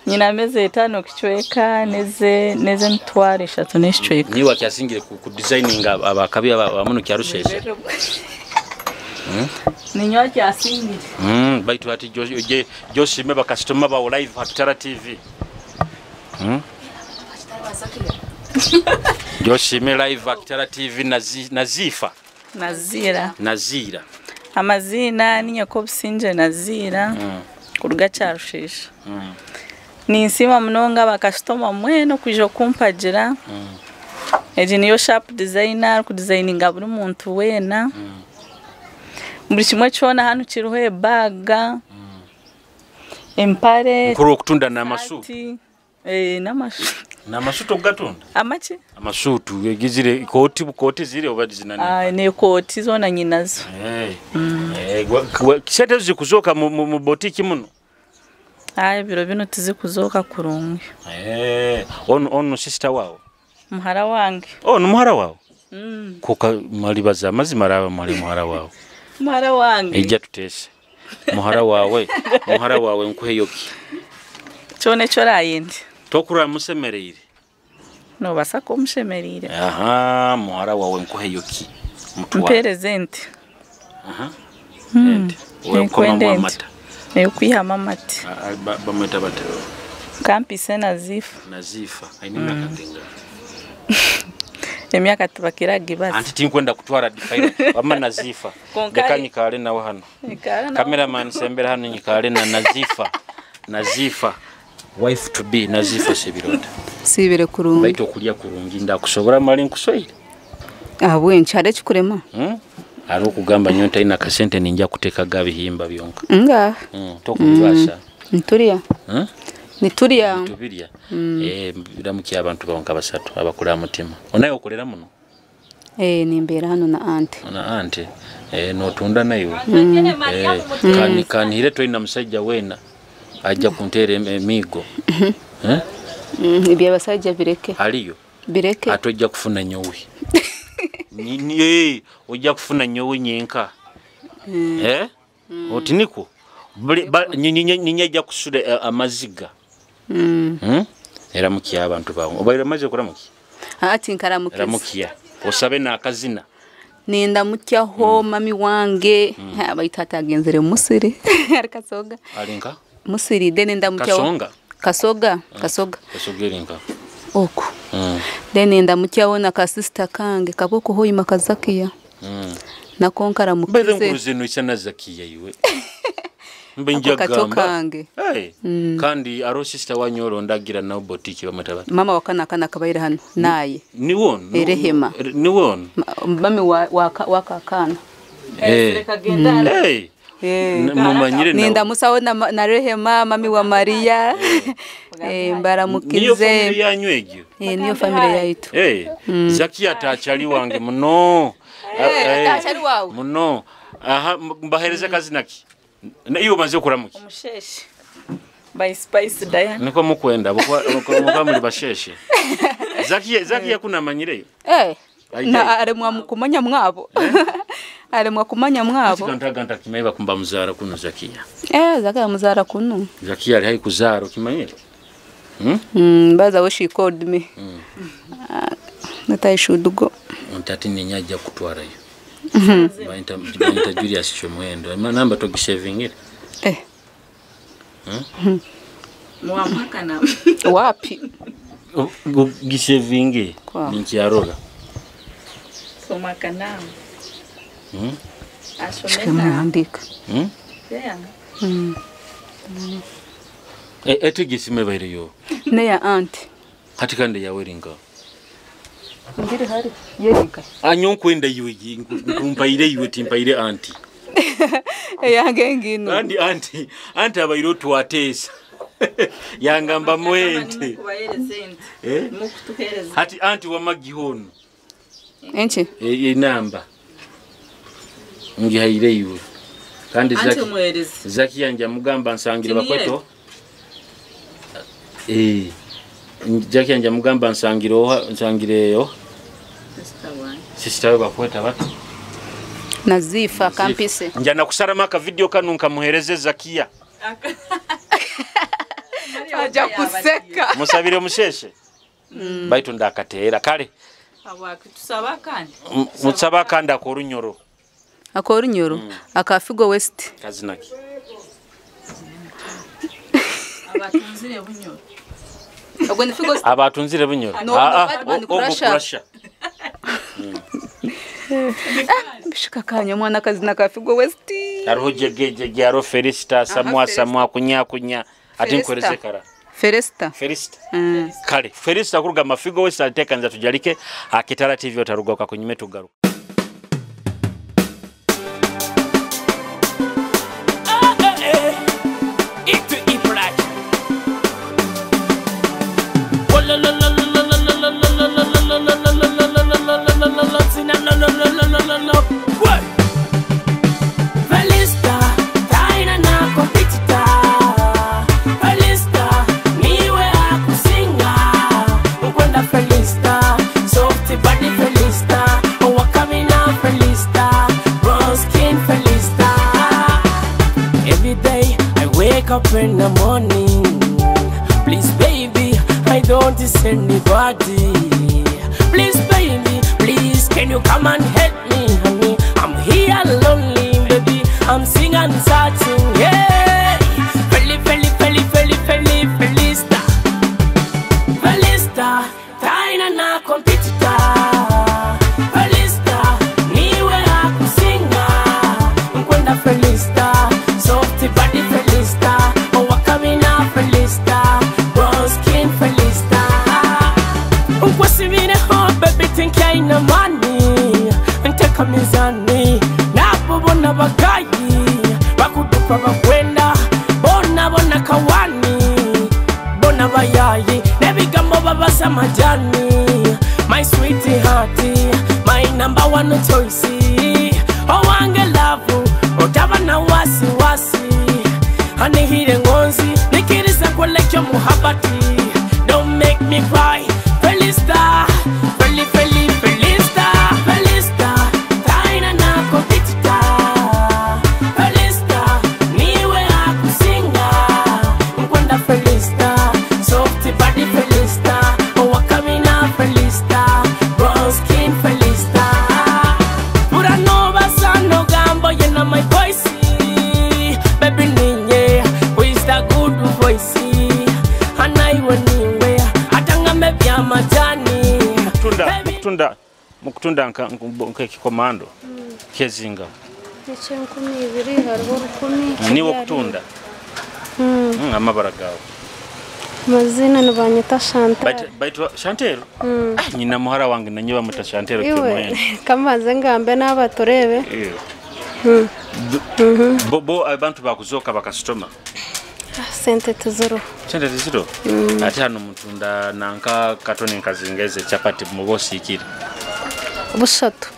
Nyina meze 5 kichweka neze mitwaro 3 n'kichweka. Niwa kyasingire ku designing abakabi abamuno kyarusheshe. Ninywa kyasingire. Baitu ati Joshime ba customer ba live Hakitara TV. Joshime live Hakitara TV Nazifa. Nazira. Amazina ni Nyakobusinje Nazira. Kuruga cyarusheshe. Ni nsima mnonga ba customer mweno kujo kumpagira. Eji niyo shop designer ku designinga buri muntu wena. Muri kimwe cyona hano kiruhe baga. Empare. Kuro kutunda na masutu. Namasutu gatunda. Amachi? Amasutu yegizire ikoti zire obadi zinani. Ne koti zona nyinazo. Kisete zikuzoka mu boutique muno. Biro bino tizikuzoka kurungi. Ono sister wao. Muhara wange. No muhara wao. Kuka malibaza mazimara muhara wao. Muhara wange. Ejja tutese. Muhara wawe nkuhe yoki. Chone chorayindi. Tokura musemerire. No basako umusemerire. Muhara wawe nkuhe yoki. Mperezente. Amata. Kuyihama amata. Bameta bata. Kampise Nazifa. Ainima katenga. Emyaka tubakira gibaza. Anti tinkwenda kutwara difaira bama Nazifa. Dekani kale nawe hano. Cameraman sembera hano nyikale na Nazifa. Wife to be Nazifa Sebiroda. Sibere kurungi. Baito kulya kurungi ndakusobora mali nkusoire. Abwe nchare kikurema. Ari okugamba nyonta ina kasente ninja kuteka gabihimba byonka. Nga. Tokubasha. Nturiya. Nituriya. Tubiria. Biramukiya abantu bonka basatu abakula mutima. Onayo okolera muno. Nimbera hano na auntie. Na auntie. No tunda nayo. Kani ile toina musajja wena. Ajja kuntere emigo. Ibya basajja bireke. Aliyo. Bireke. Atojja kufuna nyowi. Ojja kufuna nyowi nyenka. Otiniko. Nyinyaja kusule amaziga. Era mukiya abantu bawo. Obaire maze kuramuki. Ati nkaramuki. Ramukiya. Osabe na akazina. Nenda mutyaho mami wange. Bayitata agenzere musiri. Kasoga. Alinka. Musiri dene ndamutyaho. Kasoga. Kasogelinka. Oku. Dene ndamutyaho na ka sister kange kaboko hoyima kazakiya. Nakonkara mukize. Bede nkuzino isana zakiya iwe. Mbenja gamba. Kandi aro sister wanyoro ndagira na boutique bamataba. Mama wakana kabaira hano naye. Ni won. Erehema. Ni won. Mami wakakana. Mumanyire na. Ninda musawo na Rehema mami wa Maria. Mbaramukize. Niyo familia yanyu egyo. Niyo familia yaitu. Zakia tachali wange muno. Tachali wawe. Muno. Mbahereze kazi naki. Na iyo maze kuramuki. Umusheshe. By Spice Diana. Niko mukwenda mukamuri basheshe. Zakia kuna manyireyo. Na aremwa kumanya mwabo. Aremwa kumanya mwabo. Ganta kimaiba kumba muzara kuno Zakia. Zakia muzara kuno. Zakia ali haikuzaro kimanyire. Baza we she called me. Nata should go. Ntati ninyaja kutwara yo. Baita Julius Chomwendo. Namba to gishavingire. Mwamaka na. Wapi? Gishavingi. Ninkiaroga. Somaka na. Ashomena andika. Ete gisime bayire yo. Ne ya auntie. Hatikande ya weringa. Ngiri hari yeringa. Anyonkwenda yiwe ngumpaire yiwe timpaire auntie. Yange ngino. Auntie abayiro twatesa. Yangamba mwente. Hati auntie wa magihono. Enche. Namba. Ngihaire yiwe. Kandi Zaki yanja mugamba nsangire bakweto. Zaki yanja mugamba nsangireyo. Sister we bakweta bati. Nazifa kampise. Njana kusarama aka video kanu nkamuhereze Zakia. Aja kuseka. Musabire musheshe. Baitu ndakatera kale. Abakitusaba kandi. Mutsaba kandi akorunyoro. Akorunyoro. Akafigo West. Kazinaki. Abatunzire bunyoro. Ogwe nifigo abatunzire bunyoro. Kurasha. Bishika kanya mwana kazina kafigo West. Ariho jege aro Felista samwa kunya ati nkoreze kara. Felista. Kale Felista kuruga mafigo West aliteka nza tujalike akitara TV otarugoka kunyime tugaruka. Up in the morning, please baby, I don't see anybody. Please baby, please can you come and help me, honey? I'm here lonely, baby, I'm singing and searching, yeah. Felista, Felista, taina na competitor. Felista, niwe akusinga, mkwenda Felista, soft body Felista. Na money nteka mizani nabona bagayi bakudupa bakwenda bona kawani bona bayayi nebigambo babasa majani my sweetie hearty my number one choice owange love otaba na wasi anihire ngonzi nikiriza kolekyo muhabati don't make me cry Felista mukutunda nkikomando kezinga Niche 12 hariho 10 niwo kutunda amabara gawe mazina nibanyita Chantal baitwa Chantel nyina muhara wange nanyiba muta Chantel kimwe kamaze ngambe n'abaturebe bo abantu bakuzoka bakastoma sente tuzuru ati hano mutunda nanka katoni nkazingeze chapati mugosi ikiri busatu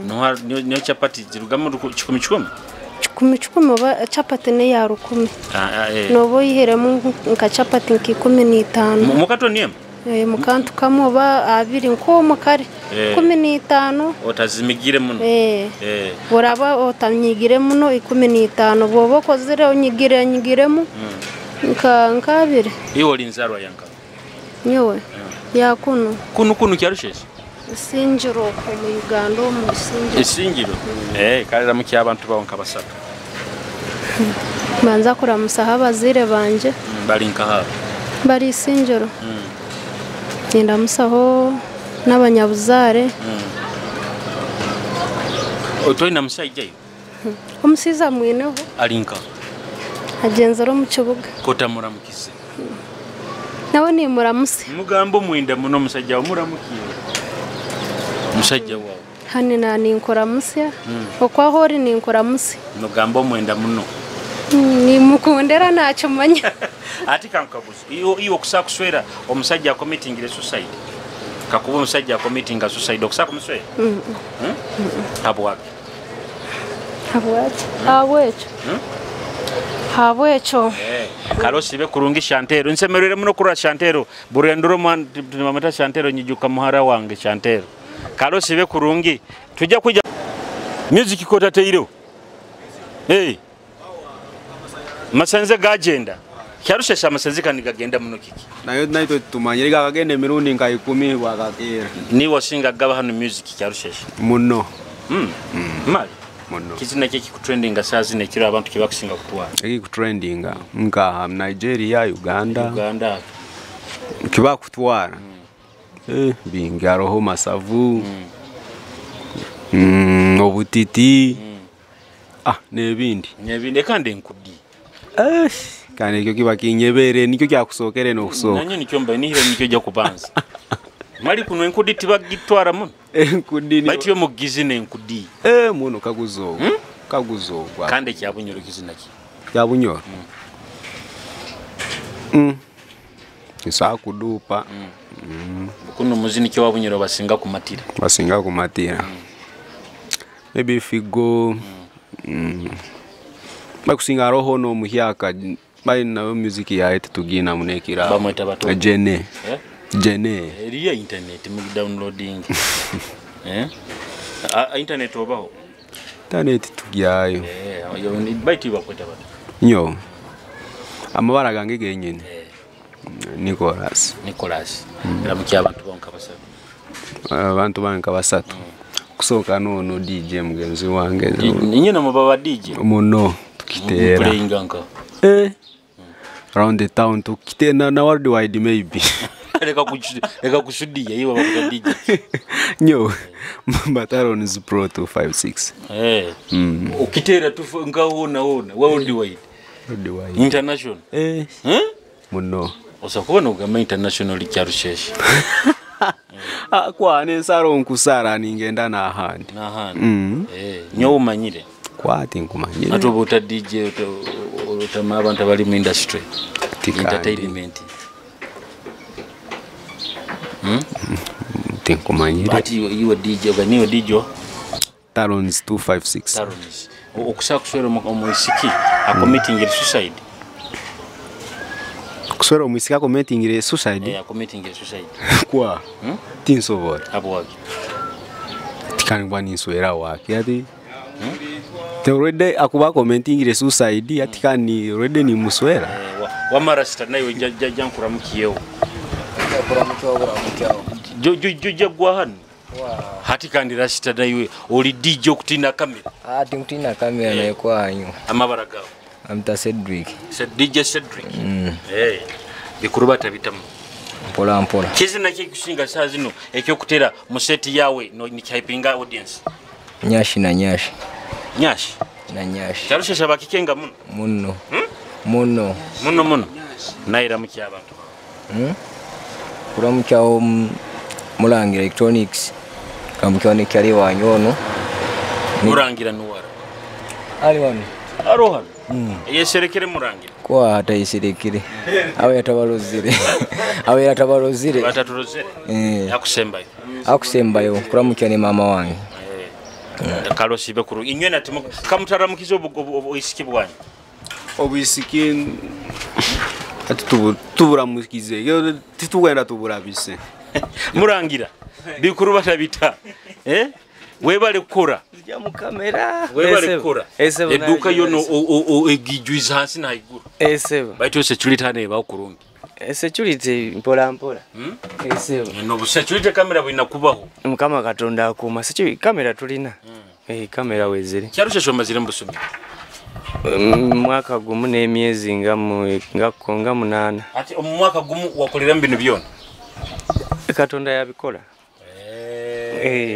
no chapati zirugamo 10 ba chapati ne ya 10 no boyiheremo nka chapati nki 15 mukatoni mukantu kamo ba abiri nko mukare 15 otazimigire muno boraba otanyigire muno 15 bobo kozire onyigiremo nka abiri iyo linzarwa yanka nyowe ya kunu kyarusheshe Sinjiro mu Uganda mu Sinjiro kalira mu kyabantu bawonka basatu manza kura musahaba zire banje bari Sinjiro Nda musaho n'abanyabuzare Otoina musajjayo Umusiza mwineho alinka agenzero mu kibuga kota muramukise nawe ni muramuse mugambo mwinda muno musajja muramukiye musajja wawe hani nani nkora musya okwa hori ni nkora musya mugambo mwenda muno ni mukundera nacho manya ati kankabuzo iyo kusakuswera omusajja committing ile suicide kakuba omusajja committing a suicide okusaka muswera abwaki habwecho Karosi be kurungi Chantero nsemerere muno kura Chantero burenduro mamata Chantero nyijuka muhara wange Chantero Karosi be kurungi tujja kuja music kota teiro masanze gagenda kyarushesha amasanze kandi gagenda muno kiki nayo naito tumanyire gagende mirundi nka 10 wakakera ni washinga gaba hano music kyarushesha muno mali muno kizina kiki ku trending asazi ne kira abantu kibakusinga kutwara eki ku trending nka Nigeria Uganda kibakutwara binga roho masavu obutiti nebindi kandi nkudi kandi kyo kiba kinyebere nikyo kyakusokere no kusoka nanyo nikyo mba nihire nikyo jya kubanza mali kuno enkudi tibagitwara muno enkudi ni bati yo mugizi ne enkudi muno kaguzogwa kandi kyabunyoro kizina ki kyabunyoro isa kudupa kuno muzini kyo wabunyoro basinga kumatira maybe figo bakusinga roho no muhyaka bali na music ya ete tugina munekira bamweta bato jene ria internet mu downloading internet obaho internet tugiyayo yo ni baiti bakweta bato nyo amabara gange genyene Nicholas ramukya abantu bonka basatu abantu banka basatu kusoka no DJ mugenzi wange nyine mu baba DJ muno tukitera playing anka around the town tukitena na worldwide maybe reka kushudia yiwa bakuta DJ nyo Batarones Pro 256 ukitera tu ngaona worldwide international muno usakubona ugama international cyarusheshe kwa nensaro nkusara ningenda na handi nyo umanyire kwati nkumanyire atubuta DJ utama abantu bali mu industry entertainment tinkumanyire but you DJ baniyo DJ Tarones 256 Tarones okusakuswera mu isiki committing suicide kuswera umusika committing suicide committing suicide kwa tinsobora abwaki tikani bani nswera waki ati already akuba commenting suicide atikani already ni muswera wamara sita nayo jankura mukiyo jo gwahan hati kandi rashita nayo oli DJ okutina kamera kutina kamera nayo kwanyu amabara gawo amta Cedric DJ Cedric bikurubata bitamu mpola kizina kikusinga saa zino ekyo kutera mu set yawe no ni hypinga audience nyashi tarushesha bakikenga muno naira mukyaba kuramukyawo mulangira electronics kamukyawo kyali wanyono murangira nuwara ali wano arohan yeserekere murangira kwa hata yeserekere awe yatabalozire batatulozere akusembayo kuramukya ne mama wange Carlos Ibekuru inywe na timu kamutaramukizo obuisikibwanyu obisiki ati tuburamukize yo titugenda tuburabise murangira bikuru batabita webale kukora ya mu kamera webale kukora eduka yono egijwiza hansi na iguru baito security hane bakurungi security mpola no security kamera binakubaho mukama katonda akuma security kamera tulina kamera wezere kyarushesho mazire mbusumi mwaka gumu n'emyezi nga 8 ati omwaka gumu wakolera mbino byona katonda yabikola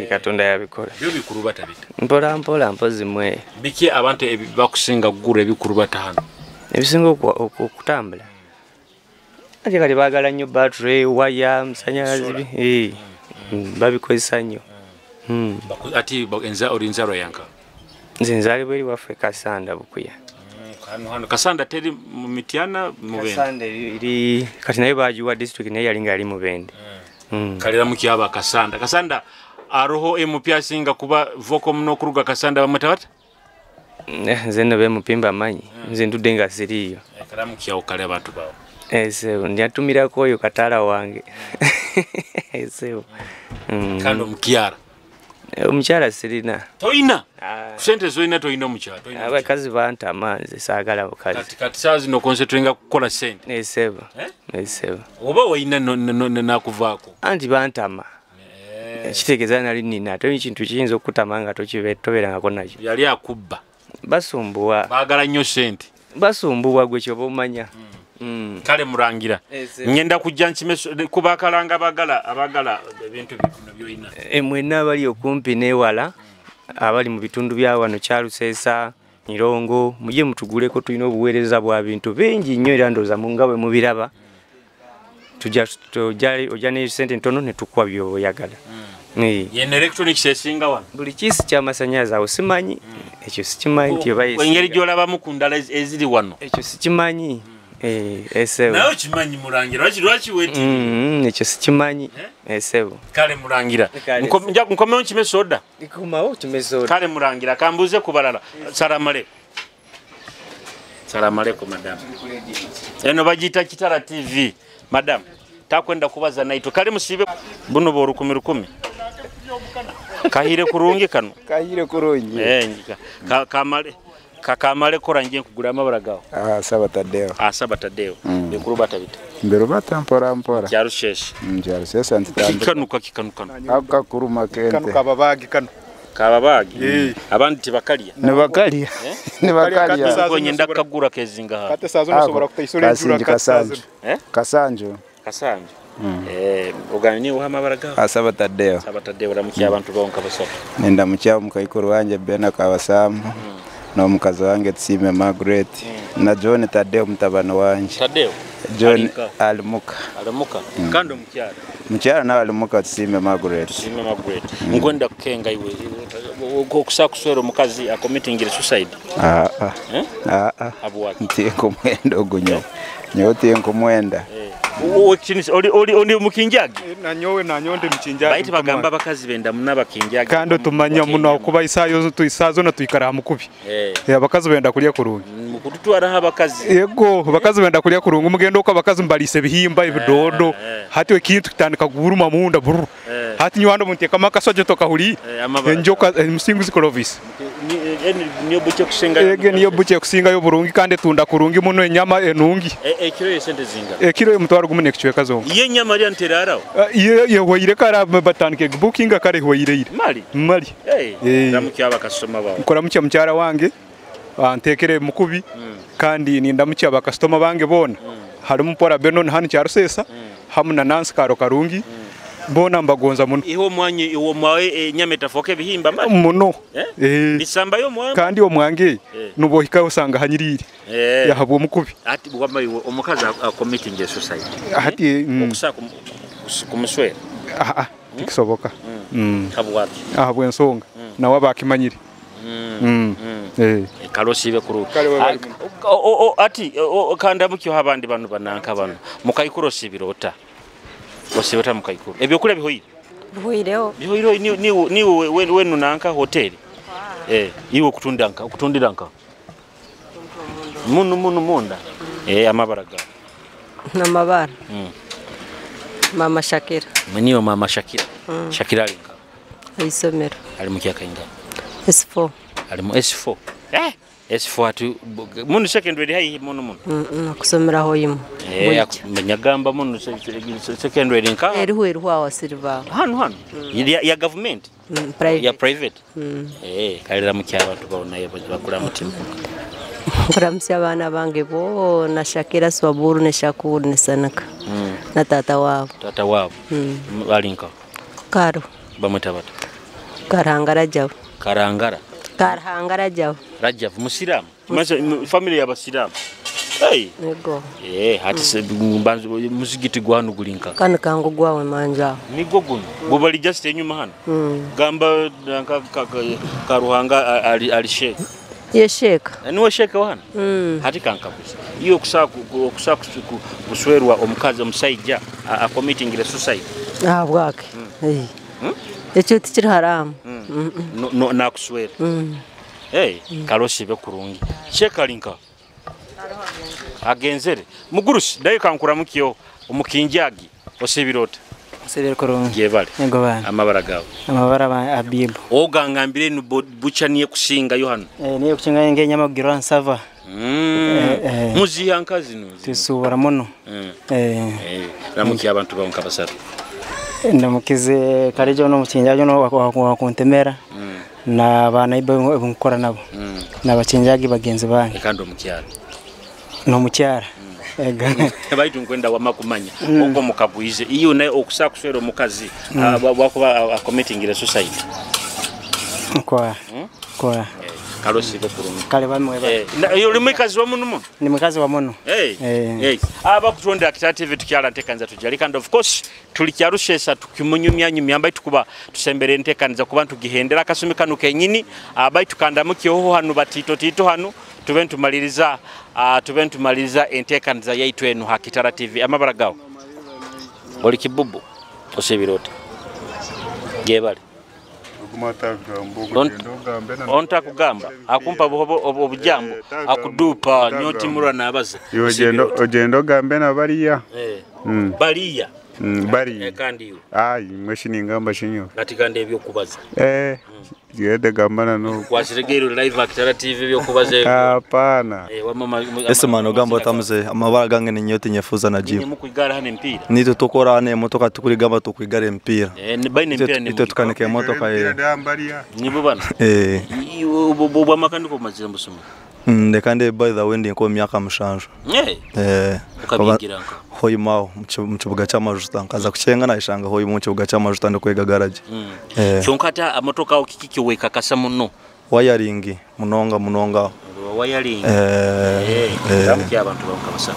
katonda yabikola byo bikuru batabita mpola mpozi mwe biki abantu bakusinga gura ebikuru batahana ebisinga okutambula ati kali bagala nnyo battery waya msanyalazi babikozesa nnyo ati enza orinzaro yanka nzali bweli waffe Kasanda bukuya hano Kasanda teri mu Mitiana mu Bende Kasanda iri kati nayo bajuwa district nayo yalinga ali mu Bende kalira mukyaba Kasanda aroho empya singa kuba voko mno kuruga Kasanda bamatawata zeno be mupimba manyi nzindude nga siriyo kalira mukyawo kale abantu bawo ndiatumira koyo katala wange kando mkiara Omukyala sirina. Toyina? Sente zoyina toyina omukyala. Abakazi bantama nze saagala bukazi. Kati saa zino konsetrenga kukola sente. Esebo. Esebo. Oba wayina nakuvaako. Anti bantama. Kitegeeza nali nina ate ekintu kiyinza okutama nga tobeerangako nakyo. Yali akubba. Basumbuwa. Baagala nnyo sente. Basumbuwa gwe kyoba omanya. Kale murangira. Ngenda kujja nkime kubakalanga abagala ebintu bino byoyina. Mwenna abali okumpi n'ewala abali mu bitundu bya wano Kyalusesa, Mirongo, mujye mutuguleko tulina obuweereza bwa bintu bingi nnyo era ndooza mu nga bwe mubiraba. Ojja ne sente ntono ne tukuwa by'oyagala. Yene electronics esinga wano. Buli kisi ky'amasannyalaze awo simanyi. Ekyo sikimanyi nti oba engeri gy'olabamu ku ndala eziri wano. Ekyo sikimanyi. Esebo. Nayo kimanyi murangira lwaki weti. Ekyo sikimanyi. Esebo. Kale murangira. Nkomewo nkime soda. Ikumawo kime soda. Kale murangira kambuze kubalala. Salamale. Salamu alaykum madam. Eno bagita Kitara TV. Madam, takwenda kubaza naito. Kale musibe buno bo 10 Kahire kurungi kanu. Kahire kurungi. Njika. Kamale kora nje kugura amabara gawo. Sabatadeo. Sabatadeo. Bekurubata bita. Mberubata mpora. Kyarusheshe. Kyarusheshe antitambe. Kikanu. Akakuruma kente. Kanu kababagi kanu. Kababagi. Abandi tibakalya. Nebakalya. Nebakalya. Konye ndakagura kezinga ha. Kate sazo nosobora kutayisura njura kasanjo. Kasanjo. Kasanjo. Ogani uhamabara gawo. Sabatadeo. Sabatadeo ramukya abantu bonka basatu. Nenda mukya mukayikuru wanje bena kabasamu. No mukazi wange Tsime Margaret na John Tadeo mtabano wanje. Tadeo. John Alimuka. Kando mkyara. Mkyara na Alimuka Tsime Margaret. Tsime Margaret. Ngwenda kukenga iwe. Okusa kuswero mukazi akomitingire suicide. Abuwaki. Ntiko mwendo gunyo. Nyote nkomwenda. Oli mukinjagi na nyonde mchinjagi baiti bagamba bakazi benda munaba kinjagi kando tumanya muno kuba isayo tuisazo na tuikara mukubi abakazi benda kulya kurungi mukututwara abakazi yego bakazi benda kulya kurungi mugendo uko abakazi mbalise bihimba ibidodo hati wekintu kitandika guruma munda buru hati nywando munteka makasoje toka huli enjoka musingu zikolovisi niyo buche kusinga niyo buche kusinga yo burungi kandi tunda kurungi muno enyama enungi kilo yesente zinga kilo mutwaro gumune kichweka zonga ye nyama ya nterarao ye hoire kara batanike bookinga kare hoire mali ndamukya abakasoma bawo nkora mukya mcyara wange antekere mukubi kandi ni ndamukya abakasoma bange bona hari mupora benon hanu Kyarusesa hamuna Nansi Karo Karungi bona mbagonza muno iho mwanye iwo mwawe nyame tafoke bihimba mali muno bisamba yo mwange kandi wo mwange nubohika usanga hanyirire yahabwo mukubi ati bwama iwe omukazi committing society ati okusaka kumuswera tikisoboka kabwaki ahabwo ensonga nawe bakimanyire kalosibe kuru ati kanda mukyo habandi banu bananka banu mukayikurosi birota Wasibata mukayikuru. Ebyo kule bihoyire. Bihoyireo. Bihoyiro ni wenu nanka hoteli. Iwo kutundiranka. Munu munda. Amabaraga. Namabara. Mama Shakira. Maniyo Mama Shakira. Shakira ali. Isomero. Ali mukyaka inga. S4. Ali mu S4. S4 atu munu secondary hayi munu. Kusomera hoyimo. Nyagamba munu secondary nka. Eriho awa silva. Hanu. Ya government. Private. Ya private. Kalira mukyaba abantu baona bakula mutima. Kuramsya abana bange bo na Shakira Swaburu ne Shakuru ne Sanaka. Na tata wabo. Tata wabo. Balinka. Karo. Bamutabata. Karangara jaw. Karangara. Karangara jaw. Rajab Musilamu. Family ya Basilamu. Nego. Hati mbanzo musigiti gwanu gulinka. Kana kangu gwawe manja. Nigo guno. Bobali just enyuma hano. Gamba karuhanga ali Ye sheka. Niwe sheka wana. Hati kankabuza. Iyo kusa kuswerwa omukazi omusajja a committing ile suicide. Bwake. Ekyo tikiri haramu. No nakuswera. Kaloshibe kurungi. Sheka linka. Agenzere. Mugurushi dayo kankura mukyo umukinjagi osebirota. Musebere kurungi. Yebale. Yego bana. Amabara gawe. Amabara ba Abibu. Ogangambire ni buchaniye kusinga Yohana. Niyo kusinga nge nyama giran sava. Muzi yankazi no. Tisubara muno. Ramuki abantu ba mukabasara. Ndamukize karejo no mukinjajo no wakuntemera. Na bana ibe nkora nabo. Nabakinjagi bagenzi bange. Kandi mukyara. No mukyara. Baitu nkwenda wamakumanya ongo mukabwize iyo naye okusa kuswera omukazi wakuba committing suicide kwa kalosi bekurungi kale bamwe iyo limikazi wa muno ni mukazi wa muno aba kutonda Akitara TV tukyala ntekanza tujalika and of course tulikyarushesa tukimunyumya mbai tukuba tusembere ntekanza kuba tugihendera kasumikano kenyini abai tukandamukyeho hanu batito hanu tubentu maliriza entekanza yaitu enu Akitara TV amabara gawo oli kibubu osebirota gebale onta kugamba akumpa obujambo akudupa nyoti mura nabaza ogendo gambe na bariya bariya bari kandi yo ai mweshini ngamba shinyo natikande ebyo kubaza Yede gambana no kwasiregero live Akitara TV byo kubaze hapana ese mano gamba tamuze amabara gange ni nyote nyefuza na jibu ni kwigara hane mpira nito tokora hane motoka tukuri gamba tukwigare mpira ni baine mpira ni ito tukanike motoka ni bubana bo makaniko mazira musoma ndekande by the way ndiko myaka mushanjo ukabigiranga hoyi mawo mu kibuga cy'amajuta nkaza kucenga nayishanga hoyi mu kibuga cy'amajuta ndokwega garage chonkata amotoka ukikikiweka kasa muno wayaringi munonga wayaringi ndamukya abantu bakabasa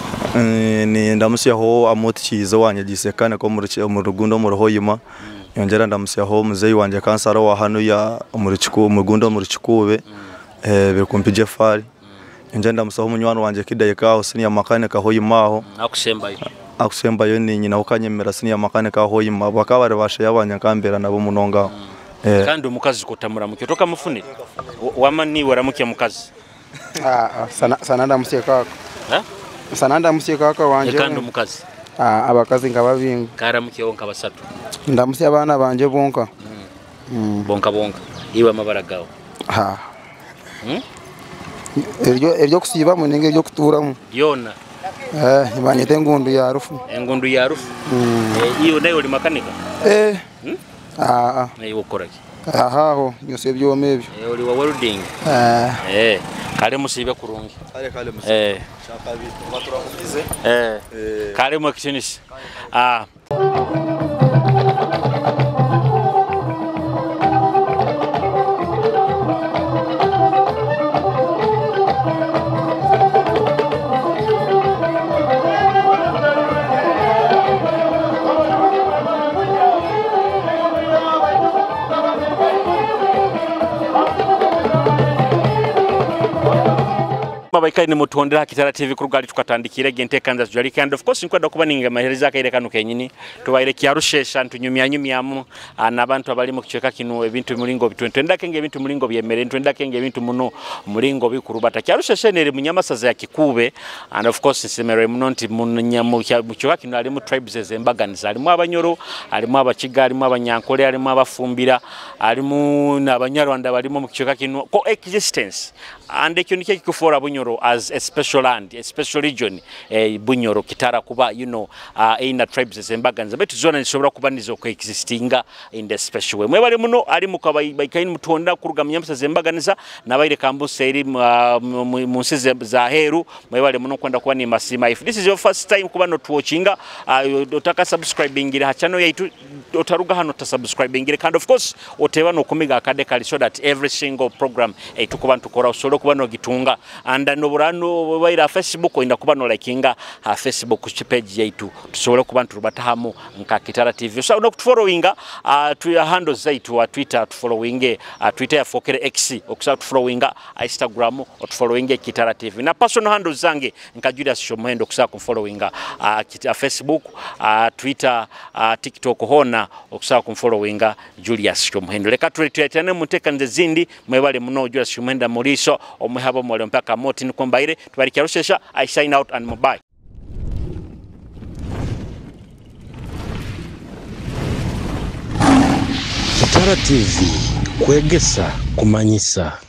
ni ndamusya ho amotikizo wanye gisekane ko mu rugundo mu rohoyima yongera ndamusya ho muzeyi wanje kansaro wa hano ya umurikiku mu rugundo mu rukikube bekumpije fari njenda musaho munywano wanje kidayeka aho siniya makanika hoyimaho akusembayo ni nyina ukanyemera siniya makanika hoyima bakabare bashe yabanya kambera nabo munonga kandi umukazi kotamura mukyo toka mufunire wamani waramukye mukazi sananda museka sananda museka wanje kandi umukazi abakazi ngababinga karamukye wonka basatu ndamusya abana banje bonka bonka iwe amabara gawo Eryo kusiba munenge ryo kuturamo yona ibanyete ngundu ya rufu iyo nayo uri makanika nayo ukoraki aho nyose byomebyo uri wa welding kale musibe kurungi kale musibe shaka bitu baturamukize kale mu kisinisi baikaine mutondera Akitara TV kurugali tukatandikire gentekanza tujalika and of course nkwenda kuba ninga mahereza kaire kanu kenyini tubaire kyarushesha ntunyumyanyumyamu nabantu abali mu kicheka kinu ebintu mulingo bitwenda kenge ebintu mulingo byemere twenda kenge ebintu muno mulingo bikurubata kyarushesha nere munyamasaza ya Kikube and of course semere munonti munyamu kicheka kinu ali mu tribes ezembaganiza ali mu abanyoro ali mu abakiga ali mu abanyankole ali mu abafumbira ali mu nabanyarwanda bali mu kicheka kinu ko existence and ekyo nikye kikufora bunyoro as a special land, a special region, Bunyoro, Kitara, Kuba, in the tribes as Embaganza, but zone and Sora Kubanizo existing in the special way. Mwebale muno ali mukaba by kain mutonda kurugamiamsa Zembaganza, Navaire Kambu Seri Munse Zaheru, mwebale muno kwenda kwa ni Masima. If this is your first time kuba not watching, utaka subscribing gira channel yaitu otaruga hano ta subscribing gira and of course otewa no kumiga akadekali so that every single program tukuba tukora solo kuba no gitunga and noburano baira Facebook inda kuba no likinga Facebook page yaitu tusobole kuba turubatahamu nka Akitara TV so no followinga tu ya handles zaitu wa Twitter followinge Twitter ya Fokere X okusa followinga Instagram followinge Akitara TV na personal handles zange nka Julius Shomendo okusa followinga Facebook Twitter TikTok hona okusa followinga Julius Shomendo leka tuletane mutekanze zindi mwebale muno Julius Shomendo Muriso omuhabo mwale mpaka Martin Kombaire tubarikiarushesha I sign out and mobile Kitara TV kwegesa kumanyisa.